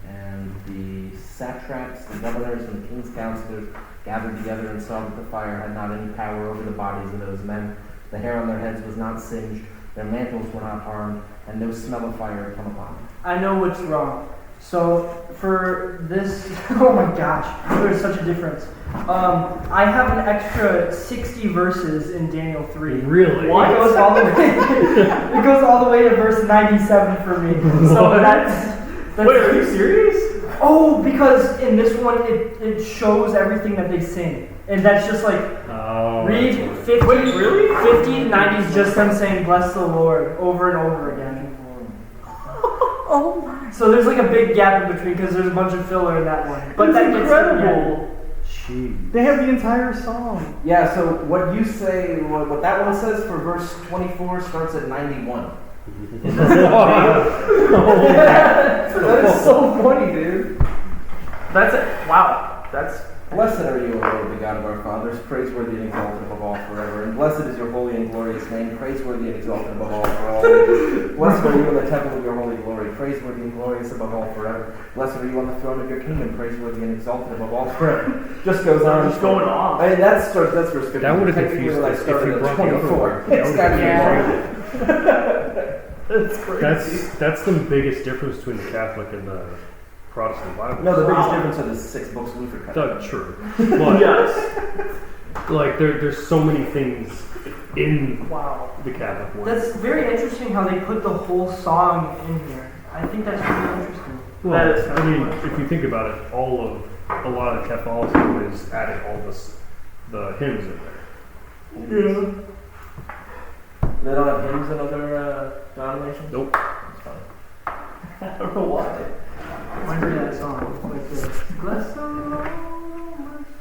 and the satraps, the governors, and the king's counselors gathered together and saw that the fire had not any power over the bodies of those men. The hair on their heads was not singed, their mantles were not harmed, and no smell of fire had come upon them. I know what's wrong. So for this, oh my gosh, there's such a difference. I have an extra 60 verses in Daniel 3. Really? It goes all the way. It goes all the way to verse 97 for me. So that's Wait, are you serious? Oh, because in this one it shows everything that they sing, and that's just like read 50, Wait, really? 50, 90 is just them saying "Bless the Lord" over and over again. Oh my. So there's like a big gap in between because there's a bunch of filler in that one. But That's that gets to the end. incredible. Jeez. They have the entire song. Yeah, so what you say, what that one says for verse 24 starts at 91. That is so funny, dude. That's it. Wow. That's Blessed are you, O Lord, the God of our fathers, praiseworthy and exalted above all forever. And blessed is your holy and glorious name, praiseworthy and exalted above all for all ages. Blessed are you in the temple of your holy glory, praiseworthy and glorious above all forever. Blessed are you on the throne of your kingdom, praiseworthy and exalted above all forever. Just goes on. just going off. I mean, that's verse 50. That would have Technically, confused when I us if started you at brought the other 24. one. That It's would got to be Yeah. That's crazy. That's the biggest difference between the Catholic and the Protestant Bible. No, the biggest difference are the 6 books Luther cut. That's true. But Yes. like there's so many things in Wow. the Catholic one. That's very interesting how they put the whole song in here. I think that's really interesting. Well, That is I mean, if you think about it, a lot of Catholicism is adding all the hymns in there. Yeah. They don't have hymns in other denominations? Nope. That's fine. I don't know why. I heard that song. Like this. Bless the Lord.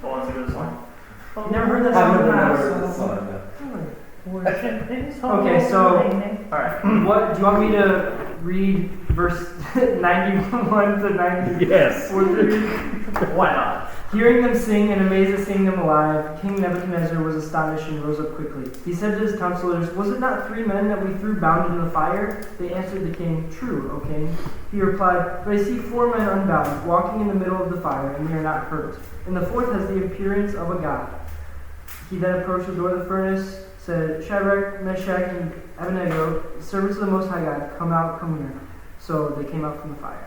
Oh, that's a good song. You never heard that I've song? never No. heard this song. No. Okay, so alright. What do you want me to read verse 91 to 90? Yes. Why not? Hearing them sing and amazed at seeing them alive, King Nebuchadnezzar was astonished and rose up quickly. He said to his counselors, "Was it not 3 men that we threw bound into the fire?" They answered the king, "True, O king." He replied, "But I see 4 men unbound, walking in the middle of the fire, and they are not hurt. And the 4th has the appearance of a god." He then approached the door of the furnace, said, "Shadrach, Meshach, and Abednego, servants of the Most High God, come out, come here." So they came out from the fire.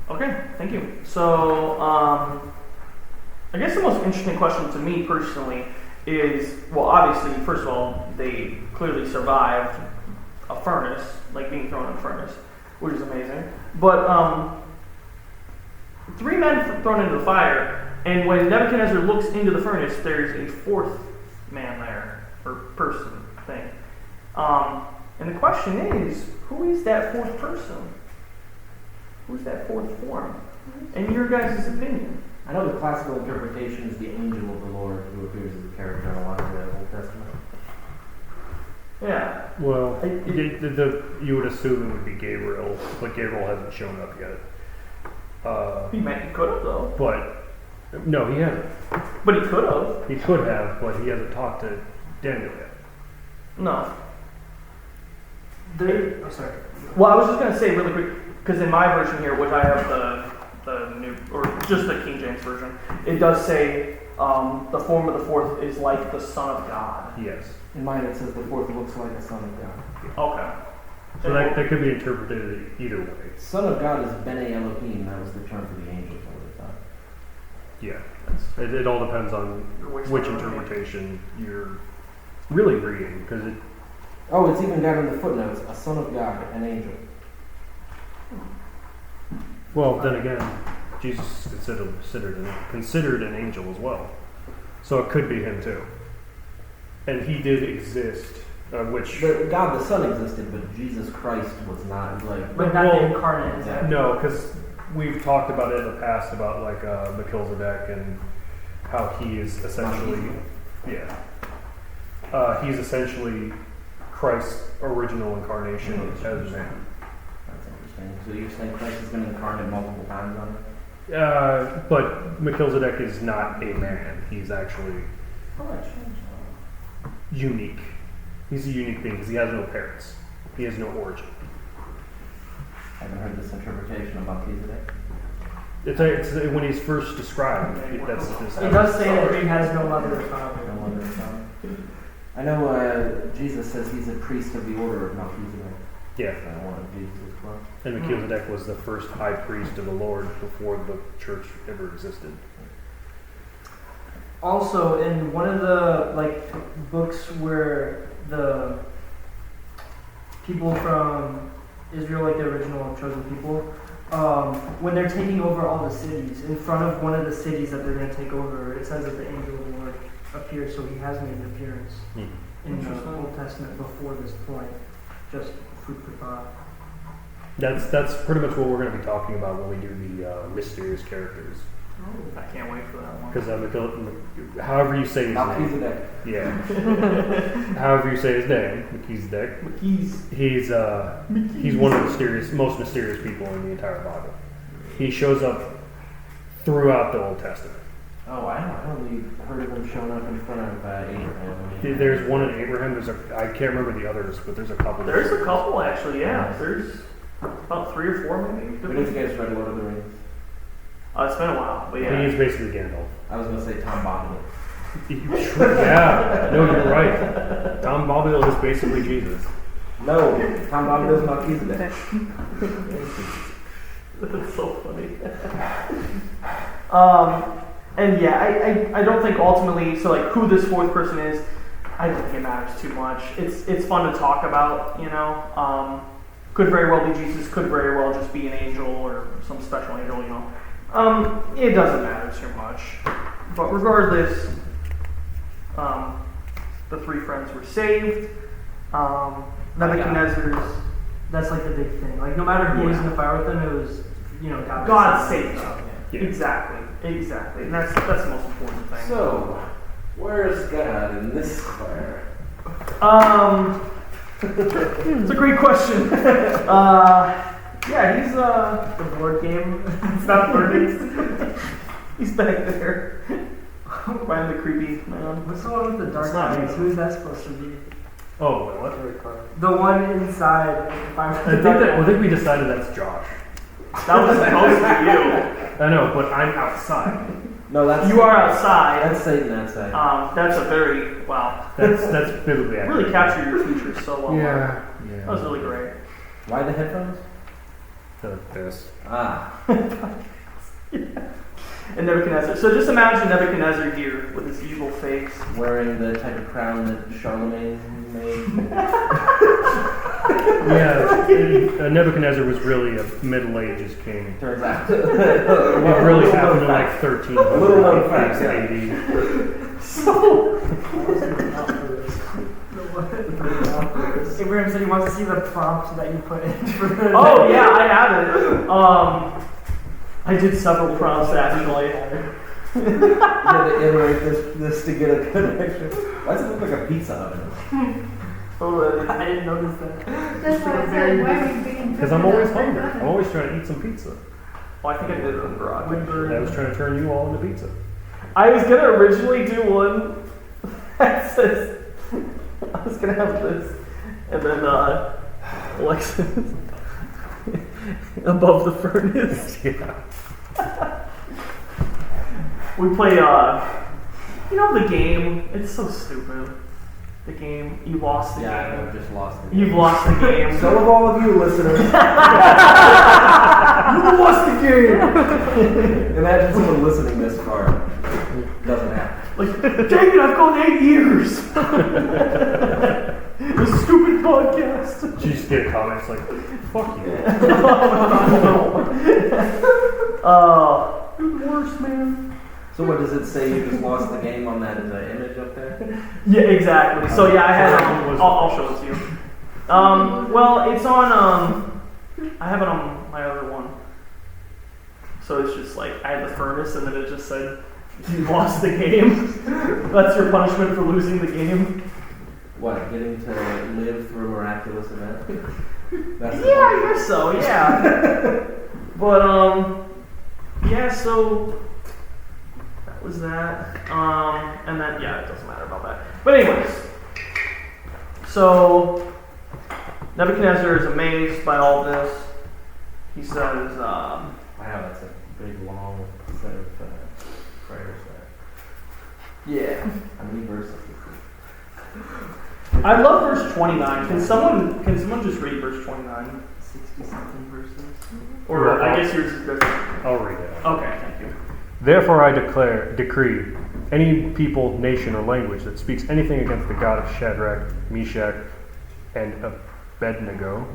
Okay, thank you. So, I guess the most interesting question to me personally is, well, obviously, first of all, they clearly survived a furnace, like being thrown in a furnace, which is amazing. But 3 men thrown into the fire, and when Nebuchadnezzar looks into the furnace, there's a 4th man there, or person thing. And the question is, who is that 4th person? Who's that 4th form? In your guys' opinion? I know the classical interpretation is the angel of the Lord who appears as a character in a lot of the Old Testament. Yeah. Well, you would assume it would be Gabriel, but Gabriel hasn't shown up yet. He could have, though. But no, he hasn't. But he could have. He could have, but he hasn't talked to Daniel yet. No. Oh, sorry. Well, I was just going to say really quick, because in my version here, which I have the new, or just the King James version, it does say the form of the 4th is like the Son of God. Yes. In mine it says the 4th looks like a son of God. Okay. So that could be interpreted either way. Son of God is Bene Elohim. That was the term for the angels all the time. Yeah. It all depends on which interpretation you're really reading, because it. Oh, it's even got in the footnotes, a son of God, an angel. Well, then again, Jesus considered an angel as well, so it could be him too. And he did exist, which God the Son existed, but Jesus Christ was not like. But not Well, incarnate, is that? no, because we've talked about it in the past about like Melchizedek and how he is essentially, he's essentially Christ's original incarnation as a man. That's interesting. So you're saying Christ has been incarnate multiple times on it? But Melchizedek is not a man. He's actually Oh, that changed. unique. He's a unique being because he has no parents. He has no origin. I haven't heard this interpretation of Melchizedek. It's when he's first described. That's this. It does say that he has no mother or father. No wonder it's not. I know Jesus says he's a priest of the order of Melchizedek. Yeah. I want Jesus as well. And Melchizedek was the first high priest of the Lord before the church ever existed. Also, in one of the books where the people from Israel, the original chosen people, when they're taking over all the cities, in front of one of the cities that they're going to take over, it says that the angel of the Lord appears. So he has made an appearance in the Old Testament before this point. Just food for thought. That's pretty much what we're going to be talking about when we do the mysterious characters. I can't wait for that one. Because however you say his name, Melchizedek. yeah, however you say his name, Melchizedek, he's one of the most mysterious people in the entire Bible. He shows up throughout the Old Testament. Oh, I only heard of him showing up in front of Abraham. There's one in Abraham. I can't remember the others, but there's a couple. There's a couple actually. Yeah, there's about 3 or 4 maybe. When did you guys read Lord of the Rings? It's been a while, but yeah. He's basically Gandalf. I was gonna say Tom Bombadil. Yeah, no, you're right. Tom Bombadil is basically Jesus. No, Tom Bombadil's Melchizedek. That's so funny. And yeah, I don't think ultimately, so who this fourth person is, I don't think it matters too much. It's fun to talk about, could very well be Jesus, could very well just be an angel or some special angel, it doesn't matter too much. But regardless, the 3 friends were saved. Nebuchadnezzar's, That's the big thing. No matter who was in the fire with them, it was God saved them. Yeah. Exactly. And that's the most important thing. So, where's God in this fire? It's a great question. Yeah, he's the board game. it's not burning. He's back there. Behind the creepy man. What's the one with the dark It's not eyes? me. Who is that supposed to be? Oh, wait, what? The one inside the fire with the dark I think eyes. we decided that's Josh. That was supposed to be you. I know, but I'm outside. No, that's You are outside. That's Satan outside. That's a very wow. That's biblically accurate. Really captured your features so well. Yeah. That was really great. Why the headphones? This. Ah. And Nebuchadnezzar. So just imagine Nebuchadnezzar here with his evil face. Wearing the type of crown that Charlemagne made. Yeah, Nebuchadnezzar was really a Middle Ages king. Turns out. It really happened in 1300 Little known facts, yeah. AD. So Abraham said he wants to see the prompts that you put in for the oh yeah, I have it. I did several prompts actually. You had to iterate this to get a good picture. Why does it look like a pizza oven? I didn't notice that. That's why I said, why are we being Because I'm always hungry. I'm always trying to eat some pizza. Well, I think I did it in the garage. I was trying to turn you all into pizza. I was gonna originally do one that says I was gonna have this and then Alexis above the furnace. Yeah. We play the game. It's so stupid. The game. You lost the Yeah, game. I've just lost it. You've lost the game. So have all of you listeners. You lost the game. Imagine someone listening this far. Doesn't happen. Like, dang it, I've gone 8 years. This stupid podcast. You just get comments like, fuck you. You're the worst, man. So what does it say? You just lost the game on that image up there? Yeah, exactly. So yeah, I had. I'll show it to you. Well, it's on. I have it on my other one. So it's just I had the furnace, and then it just said, "You lost the game." That's your punishment for losing the game. What? Getting to live through a miraculous event? That's I guess so. Yeah. But yeah. So. Was that and then it doesn't matter about that, but anyways, so Nebuchadnezzar is amazed by all this. He says wow, that's a big long set of prayers there. yeah, How many verses is I love verse 29. Can someone just read verse 29? 60-something verses. Or I guess yours is different. I'll read it. Okay, thank you. Therefore I decree, any people, nation, or language that speaks anything against the God of Shadrach, Meshach, and Abednego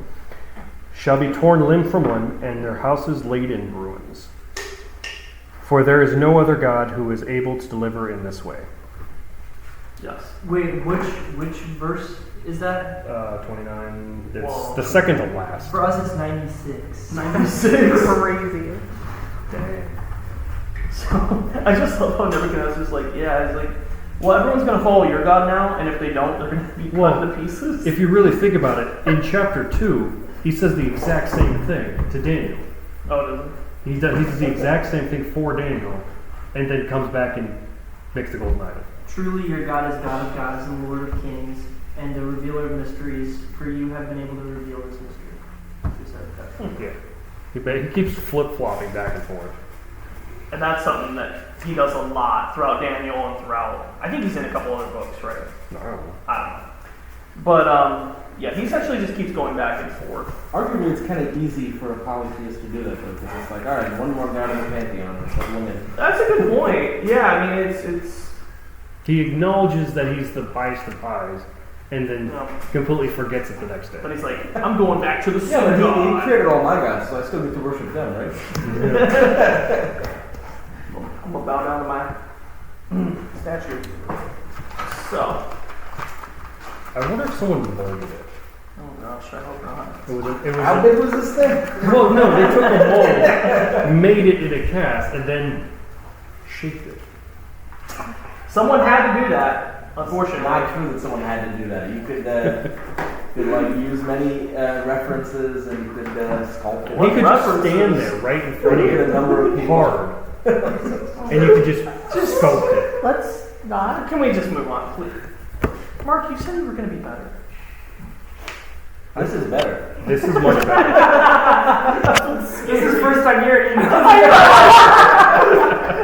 shall be torn limb from limb, and their houses laid in ruins. For there is no other God who is able to deliver in this way. Yes. Wait, which verse is that? 29, it's Whoa. the second to last. For us, it's 96. 96. Crazy. Dang. So I just love how Nebuchadnezzar's like, yeah, he's like, well, everyone's going to follow your God now, and if they don't, they're going to be cut to pieces. If you really think about it, in chapter 2, he says the exact same thing to Daniel. Oh, does He does the exact same thing for Daniel, and then comes back and makes the golden idol. Truly, your God is God of gods and Lord of kings, and the revealer of mysteries, for you have been able to reveal this mystery. He said that. Yeah. He keeps flip-flopping back and forth. And that's something that he does a lot throughout Daniel and throughout, I think he's in a couple other books, right? I don't know. I don't know. But, yeah, he's actually just keeps going back and forth. Arguably, it's kind of easy for a polytheist to do that, though, because it's like, all right, one more god in the pantheon, it's like limit. That's a good point. Yeah, I mean, it's He acknowledges that he's the highest of highs, and then you know, completely forgets it the next day. but he's like, I'm going back to the Yeah, but sun he god. created all my gods, so I still get to worship them, right? I'm gonna bow down to my statue. So, I wonder if someone molded it. oh gosh, I hope not. It was How big was this thing? well, no, they took a mold, made it in a cast, and then shaped it. Someone had to do that, unfortunately. Not true that someone had to do that. You could like use many references and you could sculpt it. He could just references? stand there right in front of Get a you, number of people. hard, and you could just sculpt it. Let's not. Can we just move on, please? Mark, you said you were going to be better. This is better. This is much better. This is first time hearing it.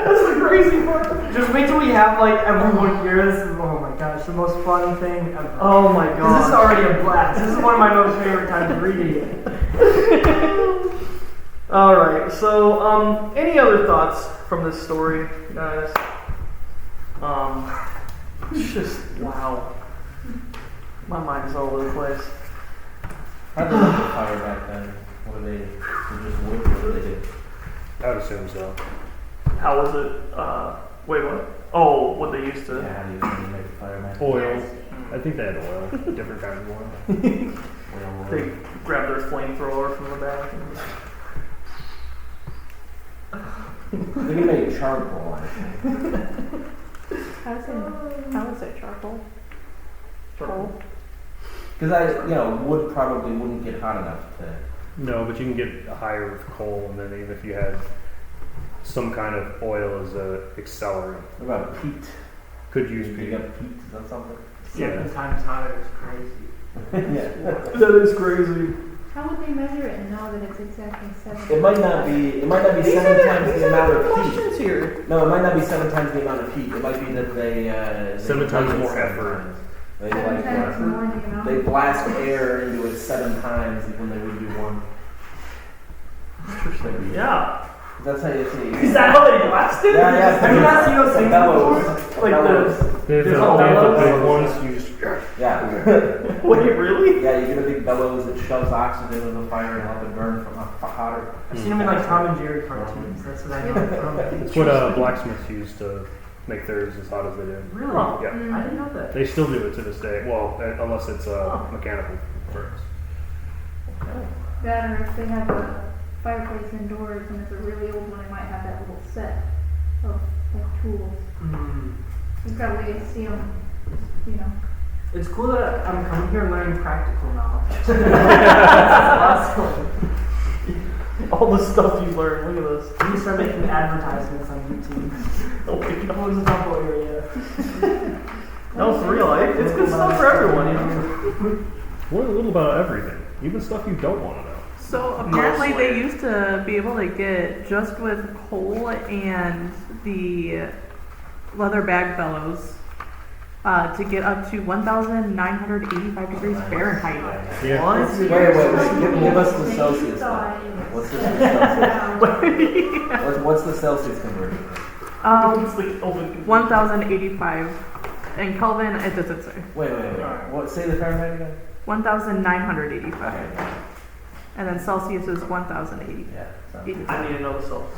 That's the crazy part. Just wait till we have like everyone here. This is, oh my gosh, the most fun thing ever. Oh my This is god. already a blast. This is one of my most favorite times reading it. Alright, so, any other thoughts from this story, guys? It's just, wow. My mind is all over the place. How did they make the fire back then? What did they just wood? What did they do? I would assume so. How was it? Wait, what? Oh, what they used to. Yeah, how do you make the fire back then? Oil. I think they had oil. Different kind of oil. Oil, They grabbed their flamethrower from the back. They can make charcoal, I think. How is it charcoal? Coal? Because wood probably wouldn't get hot enough to. No, but you can get higher with coal, and then even if you had some kind of oil as a accelerant, What about peat? could use You peat. got peat? Is that something? 7 times hotter is crazy. Yeah. That is crazy. How would they measure it and know that it's exactly 7? It might not be. It might not be These 7 are times the amount of heat. questions here. No, it might not be 7 times the amount of heat. It might be that they. 7 times blast it more 7 effort. times. They 7 times like. more the amount? They blast air into it 7 times when they would do one. Interesting. Yeah. That's how you see. Is that how they blasted? Yeah, yeah. Have you not seen those The things bellows. before? Like bellows. They have There's the all bellows. big ones. You just Yeah. Wait, really? Yeah, you get a big bellows that shoves oxygen into the fire and help it burn from hotter. I've seen them in like Tom and Jerry cartoons. That's what I know from. It's what blacksmiths use to make theirs as hot as they do. Really? Huh. Yeah. I didn't know that. They still do it to this day. Well, unless it's mechanical furnace. That, or if they have a fireplace indoors and it's a really old one, it might have that little set of like tools. You probably see them, you know. It's cool that I'm coming here and learning practical knowledge. That's awesome. All the stuff you learned. Look at this. We need to start making advertisements on YouTube. Oh my That God. was a double area. No, for real. It's good stuff for everyone, you know. Learn a little about everything, even stuff you don't want to know. So apparently they used to be able to get just with coal and the leather bag bellows to get up to 1,985 degrees Fahrenheit. Yeah. What? Give us the Celsius stuff. What's the Celsius? What's the Celsius conversion? It's like open. 1,085. And Kelvin, it doesn't say. Wait. What? Say the Fahrenheit again. 1,985. Okay. And then Celsius is 1,080. Yeah. sounds good. I need to know the Celsius.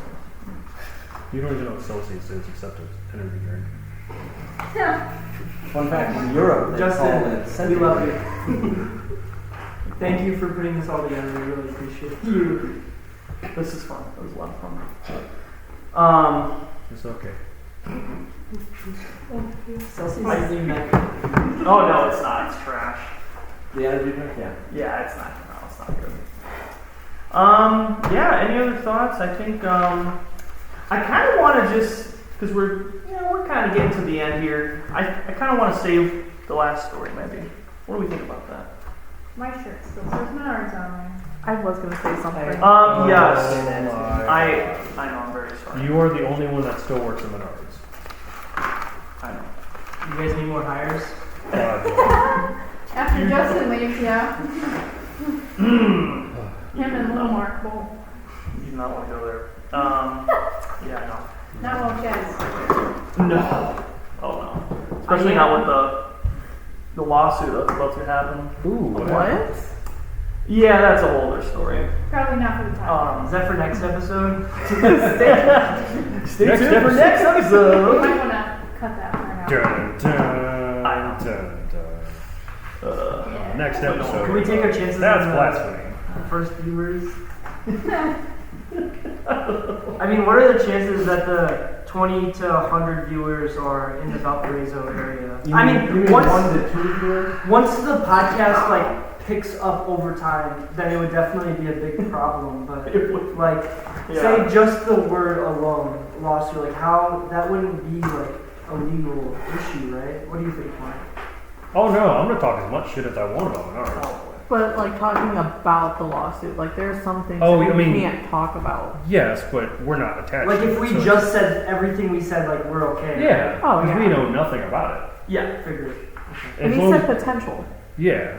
You don't even know what Celsius is except it's energy drink. Fun fact: in Europe, they call Justin, it we centigrade. love you. Thank you for putting this all together. We really appreciate you. This is fun. It was a lot of fun. It's okay. Celsius isn't even that Oh no, it's not. It's trash. The energy drink, yeah. Yeah, it's not. No, it's not good. Yeah. Any other thoughts? I think I kind of want to just because we're kind of getting to the end here. I kind of want to save the last story maybe. What do we think about that? My shirt still says Menards on there. I was going to say something. Yes. my I know. I'm very sorry. You are the only one that still works in Menards. I know. You guys need more hires? After Justin leaves, yeah. Him and Little Mark both. You do not want to go there. Yeah, I know. Not well, Jess. No. Oh no. Especially not with the lawsuit that's about to happen. Ooh, What? Yeah, that's a whole other story. Probably not for the time. Is that for next episode? Stay Next tuned for episode. next We episode. might want to cut that part out. Dun, I know. dun, dun, dun. Yeah. Next episode. Can we take our chances That's on blasphemy. the first viewers? I mean, what are the chances that the 20 to 100 viewers are in the Valparaiso area? You I mean mean, 1 to 2 viewers? once the podcast picks up over time, then it would definitely be a big problem. But It would- like, Yeah. say just the word alone, lawsuit, like how that wouldn't be like a legal issue, right? What do you think, Mike? Oh no, I'm gonna talk as much shit as I want about Menards. But like talking about the lawsuit, like there's some things Oh, that I we mean- can't talk about. Yes, but we're not attached. Like to if it, we so just said everything we said, like we're okay. yeah, Oh, 'cause we yeah. know nothing about it. Yeah, figured. And As he long said as- potential. yeah.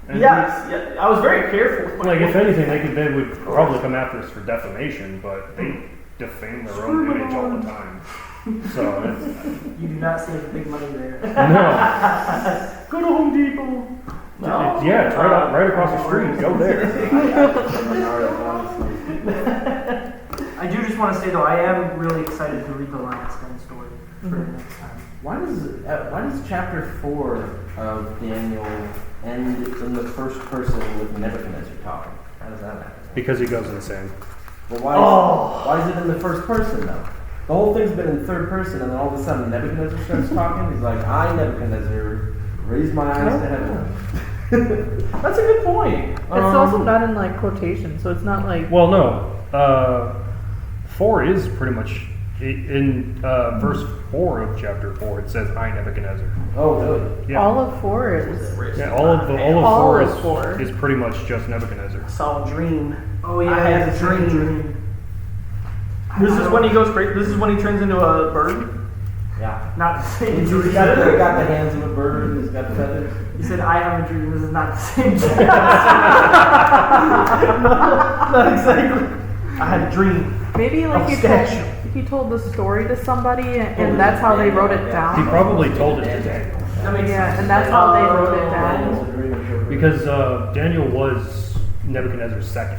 And Yes, yeah. I was very careful. Like if anything, they would probably come after us for defamation, but they defame their own image all the time. So it's, You do not save big money there. no, Go to Home Depot. No. yeah, it's right across the street. Go there. I do just want to say though, I am really excited to read the Lion's Den story for next time. Why does chapter 4 of Daniel end in the first person with Nebuchadnezzar talking? How does that happen? Because he goes insane. Well, why is it in the first person though? The whole thing's been in third person, and then all of a sudden Nebuchadnezzar starts talking. He's like, "I, Nebuchadnezzar, raise my eyes to heaven." That's a good point. It's also not in like quotation, so it's not like Well, no. 4 is pretty much in verse 4 of chapter 4. It says, "I Nebuchadnezzar." Oh, really? Yeah. all of 4 is. Yeah, all of All 4 of 4. is pretty much just Nebuchadnezzar. Saw a dream. Oh yeah, I had a dream. This is when he goes crazy. This is when he turns into a bird. Yeah. Not the same He's dream. got the hands of a bird. He's got feathers. He said, "I have a dream." This is not the same dream. Not exactly. I had a dream. Maybe like Of he statue. told the story to somebody and that's how they wrote it He down. probably told it to Daniel. That makes Yeah, sense. and that's how they wrote it Daniel's down. a dream interpreter. Because Daniel was Nebuchadnezzar's second.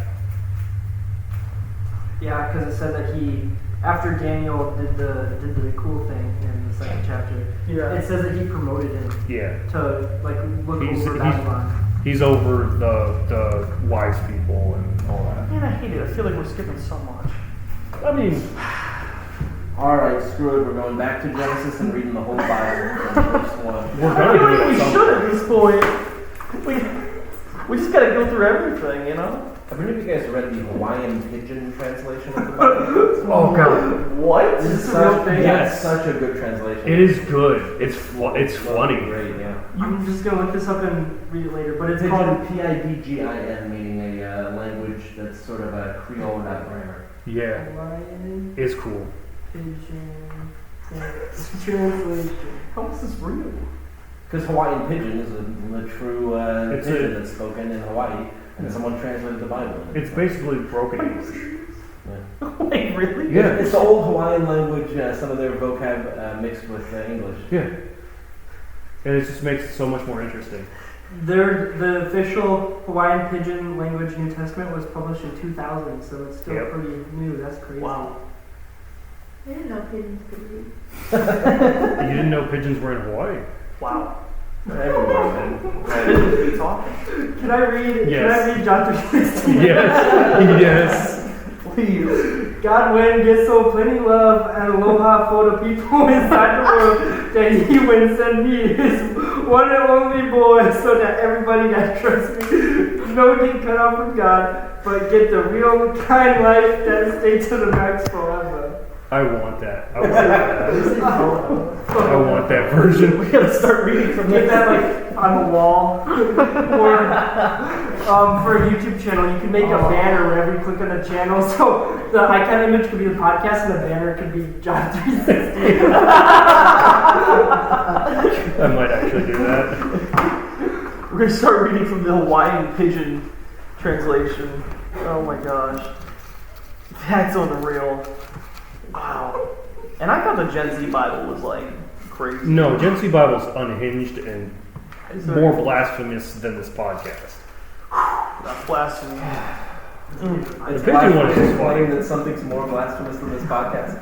Yeah, because it said that he, after Daniel did the cool thing in the second chapter, Yeah. it says that he promoted him Yeah. to like look He's- over he's- Babylon. He's over the wise people and all that. Man, I hate it. I feel like we're skipping so much. I mean, All right, screw it. We're going back to Genesis and reading the whole Bible from verse 1. we're I gonna feel do like it we at some should point. at this point. We just gotta go through everything, you know? Have any of you guys read the Hawaiian Pidgin translation of the Bible? Oh god, What? Is this a Such- real thing? Yeah, Yes. it's such a good translation. it is good. It's funny. Great, yeah. I'm just gonna look this up and read it later, but it's called. Pidgin, P-I-D-G-I-N, meaning a language that's sort of a Creole without grammar. Yeah, Hawaiian it's cool. Pigeon Translation. How is this real? Because Hawaiian pidgin is the true It's pidgin that's spoken in Hawaii, and someone translated the Bible. It's basically broken English. Wait, really? Yeah. It's the old Hawaiian language, some of their vocab mixed with English. Yeah. And it just makes it so much more interesting. The official Hawaiian Pidgin language New Testament was published in 2000, so it's still Yep. pretty new. That's crazy. Wow. I didn't know pigeons could read. You didn't know pigeons were in Hawaii? Wow. Everywhere, man. Pigeons be talking. Can I read? Yes. Can I read John 3:16? Yes. Yes. Please. God when gets so plenty love and aloha for the people inside the world that He would send me His one and only boy, so that everybody that trusts me no get cut off from God, but get the real kind life that stays to the max forever. I want that. I want that. I want that version. We gotta start reading from Get this. that like on the wall, or for a YouTube channel, you can make a banner whenever you click on the channel. So the icon image could be the podcast, and the banner could be John 3:16. I might actually do that. We're gonna start reading from the Hawaiian Pidgin translation. Oh my gosh. That's unreal. Wow. And I thought the Gen Z Bible was like crazy. No, Gen Z Bible's unhinged and Is there- more blasphemous than this podcast. That's blasphemy. It's The pidgin one is blasphemous to funny. claim that something's more blasphemous than this podcast.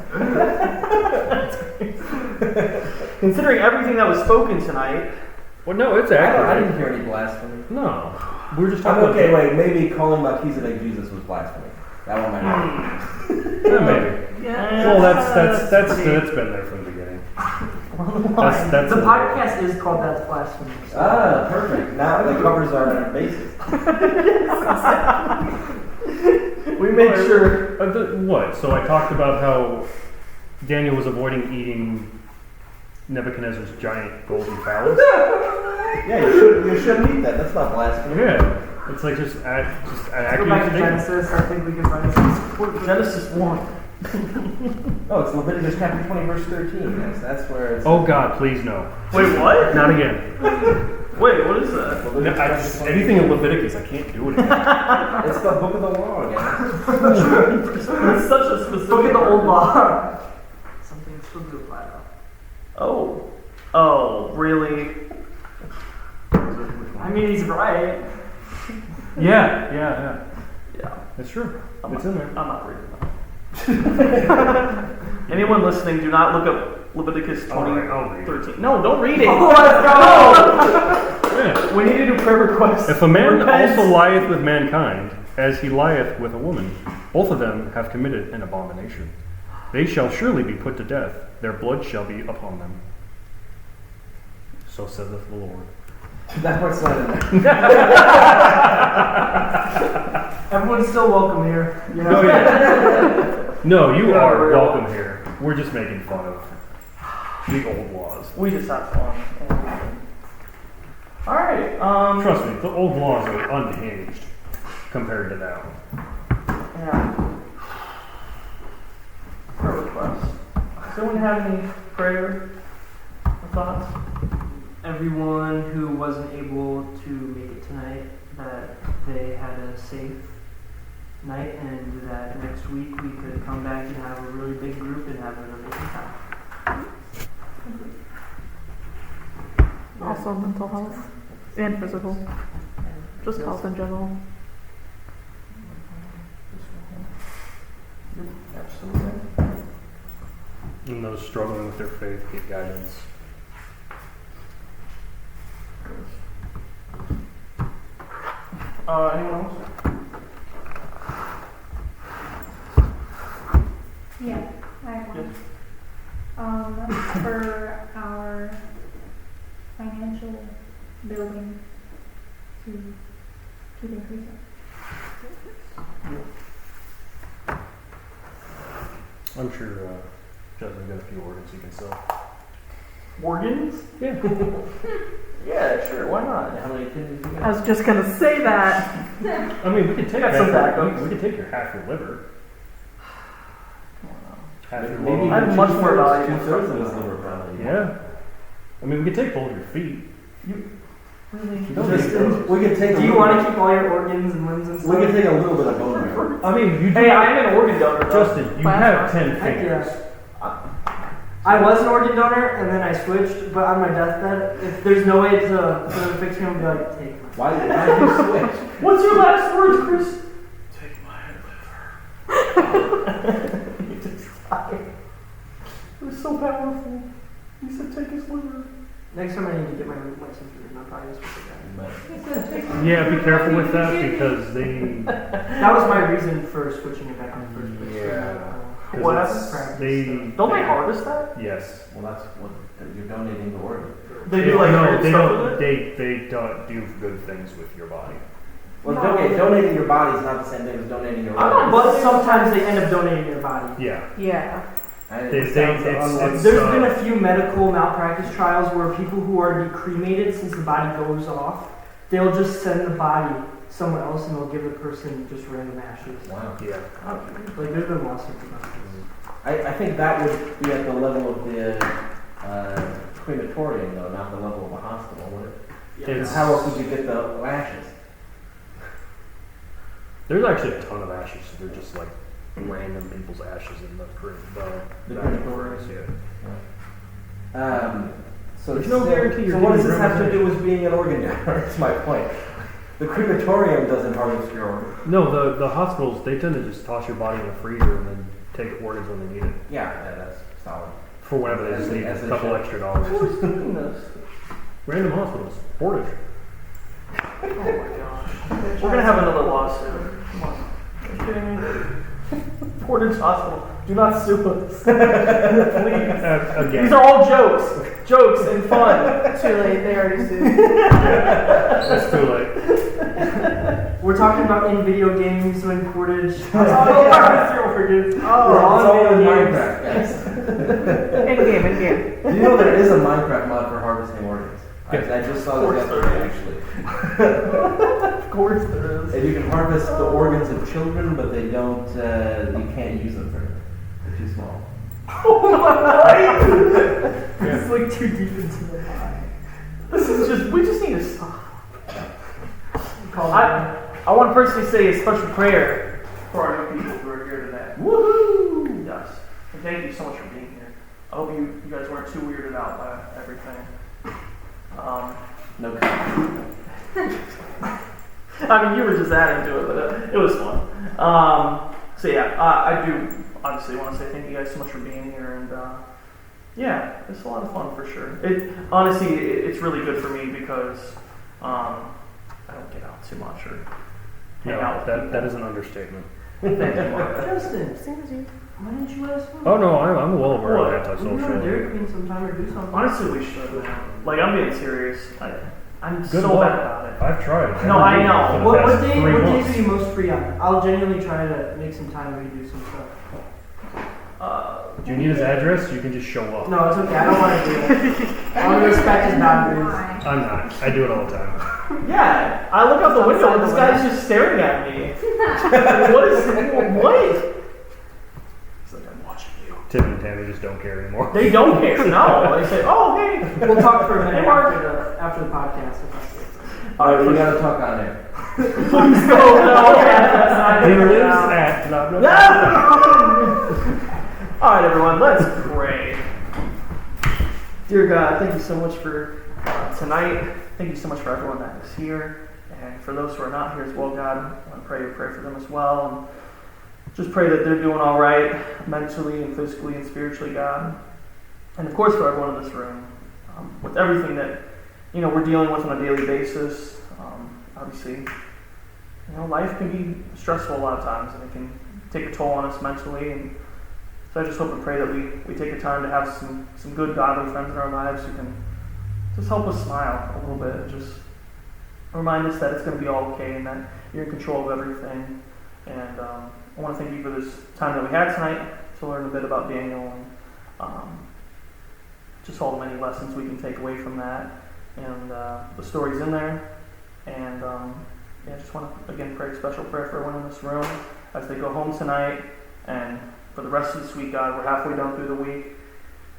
Considering everything that was spoken tonight, Well, no, it's I accurate. didn't hear any blasphemy. No, we're just I'm talking okay, about. wait, maybe calling Melchizedek Jesus was blasphemy. That one might not. Yeah, maybe. yeah. Well, that's been there from the beginning. That's The podcast is called That's Blasphemy. so- Ah, perfect. Now the covers our bases. We made sure. What? So I talked about how Daniel was avoiding eating Nebuchadnezzar's giant golden phallus. Yeah, you shouldn't eat that. That's not blasphemy. Yeah, it's like just an Go accurate back to statement. Genesis. I think we can find some support. Genesis 1. Oh, it's Leviticus chapter 20, verse 13. Yes, that's where it's. Oh God, please no. Wait, what? Not again. Wait, what is that? Leviticus chapter 20. Anything in Leviticus, I can't do it again. It's the book of the law again. It's such a specific. Look at the old law. Something still do apply though. Oh. Oh, really? I mean, he's right. Yeah. Yeah. It's true. I'm It's not, in there. I'm not reading that. Anyone listening, do not look up Leviticus 20, All right, I'll read it. 13. No, don't read it. Oh, let's go! Yeah. We need to do prayer requests. If a man Repent. also lieth with mankind, as he lieth with a woman, both of them have committed an abomination. They shall surely be put to death, their blood shall be upon them. So saith the Lord. That part's not in there. Everyone's still welcome here. You know? No, yeah. No, you Yeah, are we're- welcome here. We're just making fun of the old laws. We just have fun. Alright, Trust me, the old laws are unhinged compared to now. yeah. Prayer requests. Does anyone have any prayer or thoughts? Everyone who wasn't able to make it tonight, that they had a safe night, and that next week we could come back and have a really big group and have an amazing time. Also mental health and physical, just health in general. Absolutely. And those struggling with their faith get guidance. Anyone else? Yeah, I have one. Yes. For our financial building to keep increasing. I'm sure Justin's got a few organs he can sell. Organs? Yeah. Yeah, sure, why not? How many kidneys you I got? was just gonna say that. I mean, we could take Got some half backups. we could take your half your liver. Half your Maybe lung. I have much more valuable two-thirds of his stuff. liver, probably. Yeah. I mean, we could take both of your feet. Really? We can take. Do you want to keep all your organs and limbs and We stuff? can take a little bit of bone marrow. I mean, you do. Hey, I am an organ donor. though. Justin, you have 10 Heck fingers. I was an organ donor and then I switched, but on my deathbed, if there's no way to fix me, I'll be like, take my. Why did you switch? What's your last words, Chris? Take my He just died. It was so powerful. He said, take his liver. Next time I need to get my license read, I'll probably just switch it Yeah, be careful with that because they. back. That was my reason for switching it back in the first place. Yeah. What? They. Don't they harvest that? Yes. Well, that's what you're donating the organ. They do like no, weird they stuff don't. with it? They don't do good things with your body. Well, No. okay, donating your body is not the same thing as donating your I don't organ. But sometimes they end up donating their body. Yeah. Yeah. It sounds unlikely. There's been a few medical malpractice trials where people who are to be cremated, since the body goes off, they'll just send the body somewhere else and they'll give the person just random ashes. Wow. Yeah. Like there's been lawsuits about this. I think that would be at the level of the crematorium, though, not the level of a hospital, would it? It's- How else would you get the ashes? There's actually a ton of ashes. They're just like random people's ashes in the crematoriums. Yeah. So There's no guarantee you're So what does getting this have to do represented. with being an organ donor? That's my point. The crematorium doesn't harvest your organ. No, the hospitals they tend to just toss your body in the freezer and then take organs when they need it. Yeah, that's solid. For whenever they just need As a they couple should. extra dollars. Who's doing this? Random hospitals. Portage. Oh my gosh. We're gonna have another lawsuit. Come on. Are you kidding me? Portage Hospital. Do not sue us. Please. Again. These are all jokes. Jokes and fun. Too late. They already sued. It's too late. We're talking about in video games when Portage. We're all in Minecraft, guys. In game. Do you know there is a Minecraft mod for harvesting organs? I just saw Of this course yesterday, there actually. Of course there is. And you can harvest the organs of children, but they don't. You can't use them for it. They're too small. It's like too deep into the mind. This is just, we just need to stop. I want to personally say a special prayer for our new people who are here today. Woohoo! Yes. And thank you so much for being here. I hope you guys weren't too weirded out by everything. No comment. I mean, you were just adding to it, but it was fun. So yeah, I do obviously want to say thank you guys so much for being here, and yeah, it's a lot of fun for sure. It's really good for me because I don't get out too much or hang out with people. That is an understatement. Thank you, Mark. Justin, why didn't you let us know? Oh no, I'm well aware What? of We can go to Dairy antisocial. Queen sometime or do something. Honestly, we should, man. Like, I'm being serious. I'm Good so luck. bad about it. I've tried. No, I know. For the What past days 3 are months. you most free on? I'll genuinely try to make some time where you do some stuff. Do you need his address? You can just show up. No, it's okay. I don't want to do it. I want to respect his boundaries. Why? I'm not. I do it all the time. Yeah, I look out the window and this guy's just staring at me. What is what? He's like, I'm watching you. Tim and Tammy just don't care anymore. They don't care. No, they say, oh hey. We'll talk for a minute Hey, Mark. after the podcast. If that's it. Alright, we gotta talk on air. Please no, that's not He it. lives No. at blah, blah, No. blah. All right, everyone, let's pray. Dear God, thank you so much for tonight. Thank you so much for everyone that is here. And for those who are not here as well, God, I want to pray for them as well. And just pray that they're doing all right mentally and physically and spiritually, God. And of course, for everyone in this room, with everything that we're dealing with on a daily basis. Obviously, life can be stressful a lot of times, and it can take a toll on us mentally. And so I just hope and pray that we take the time to have some good godly friends in our lives who can just help us smile a little bit, just remind us that it's going to be all okay and that you're in control of everything. And I want to thank you for this time that we had tonight to learn a bit about Daniel and just all the many lessons we can take away from that and the stories in there. And I just want to again pray a special prayer for everyone in this room as they go home tonight and for the rest of this week, God. We're halfway down through the week,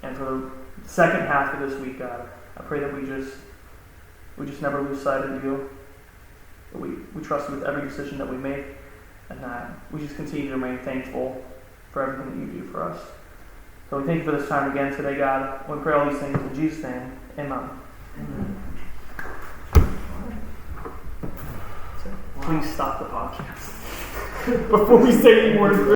and for second half of this week, God, I pray that we just never lose sight of you. That we trust you with every decision that we make, and that we just continue to remain thankful for everything that you do for us. So we thank you for this time again today, God. We pray all these things in Jesus' name. Amen. Please stop the podcast before we say any more.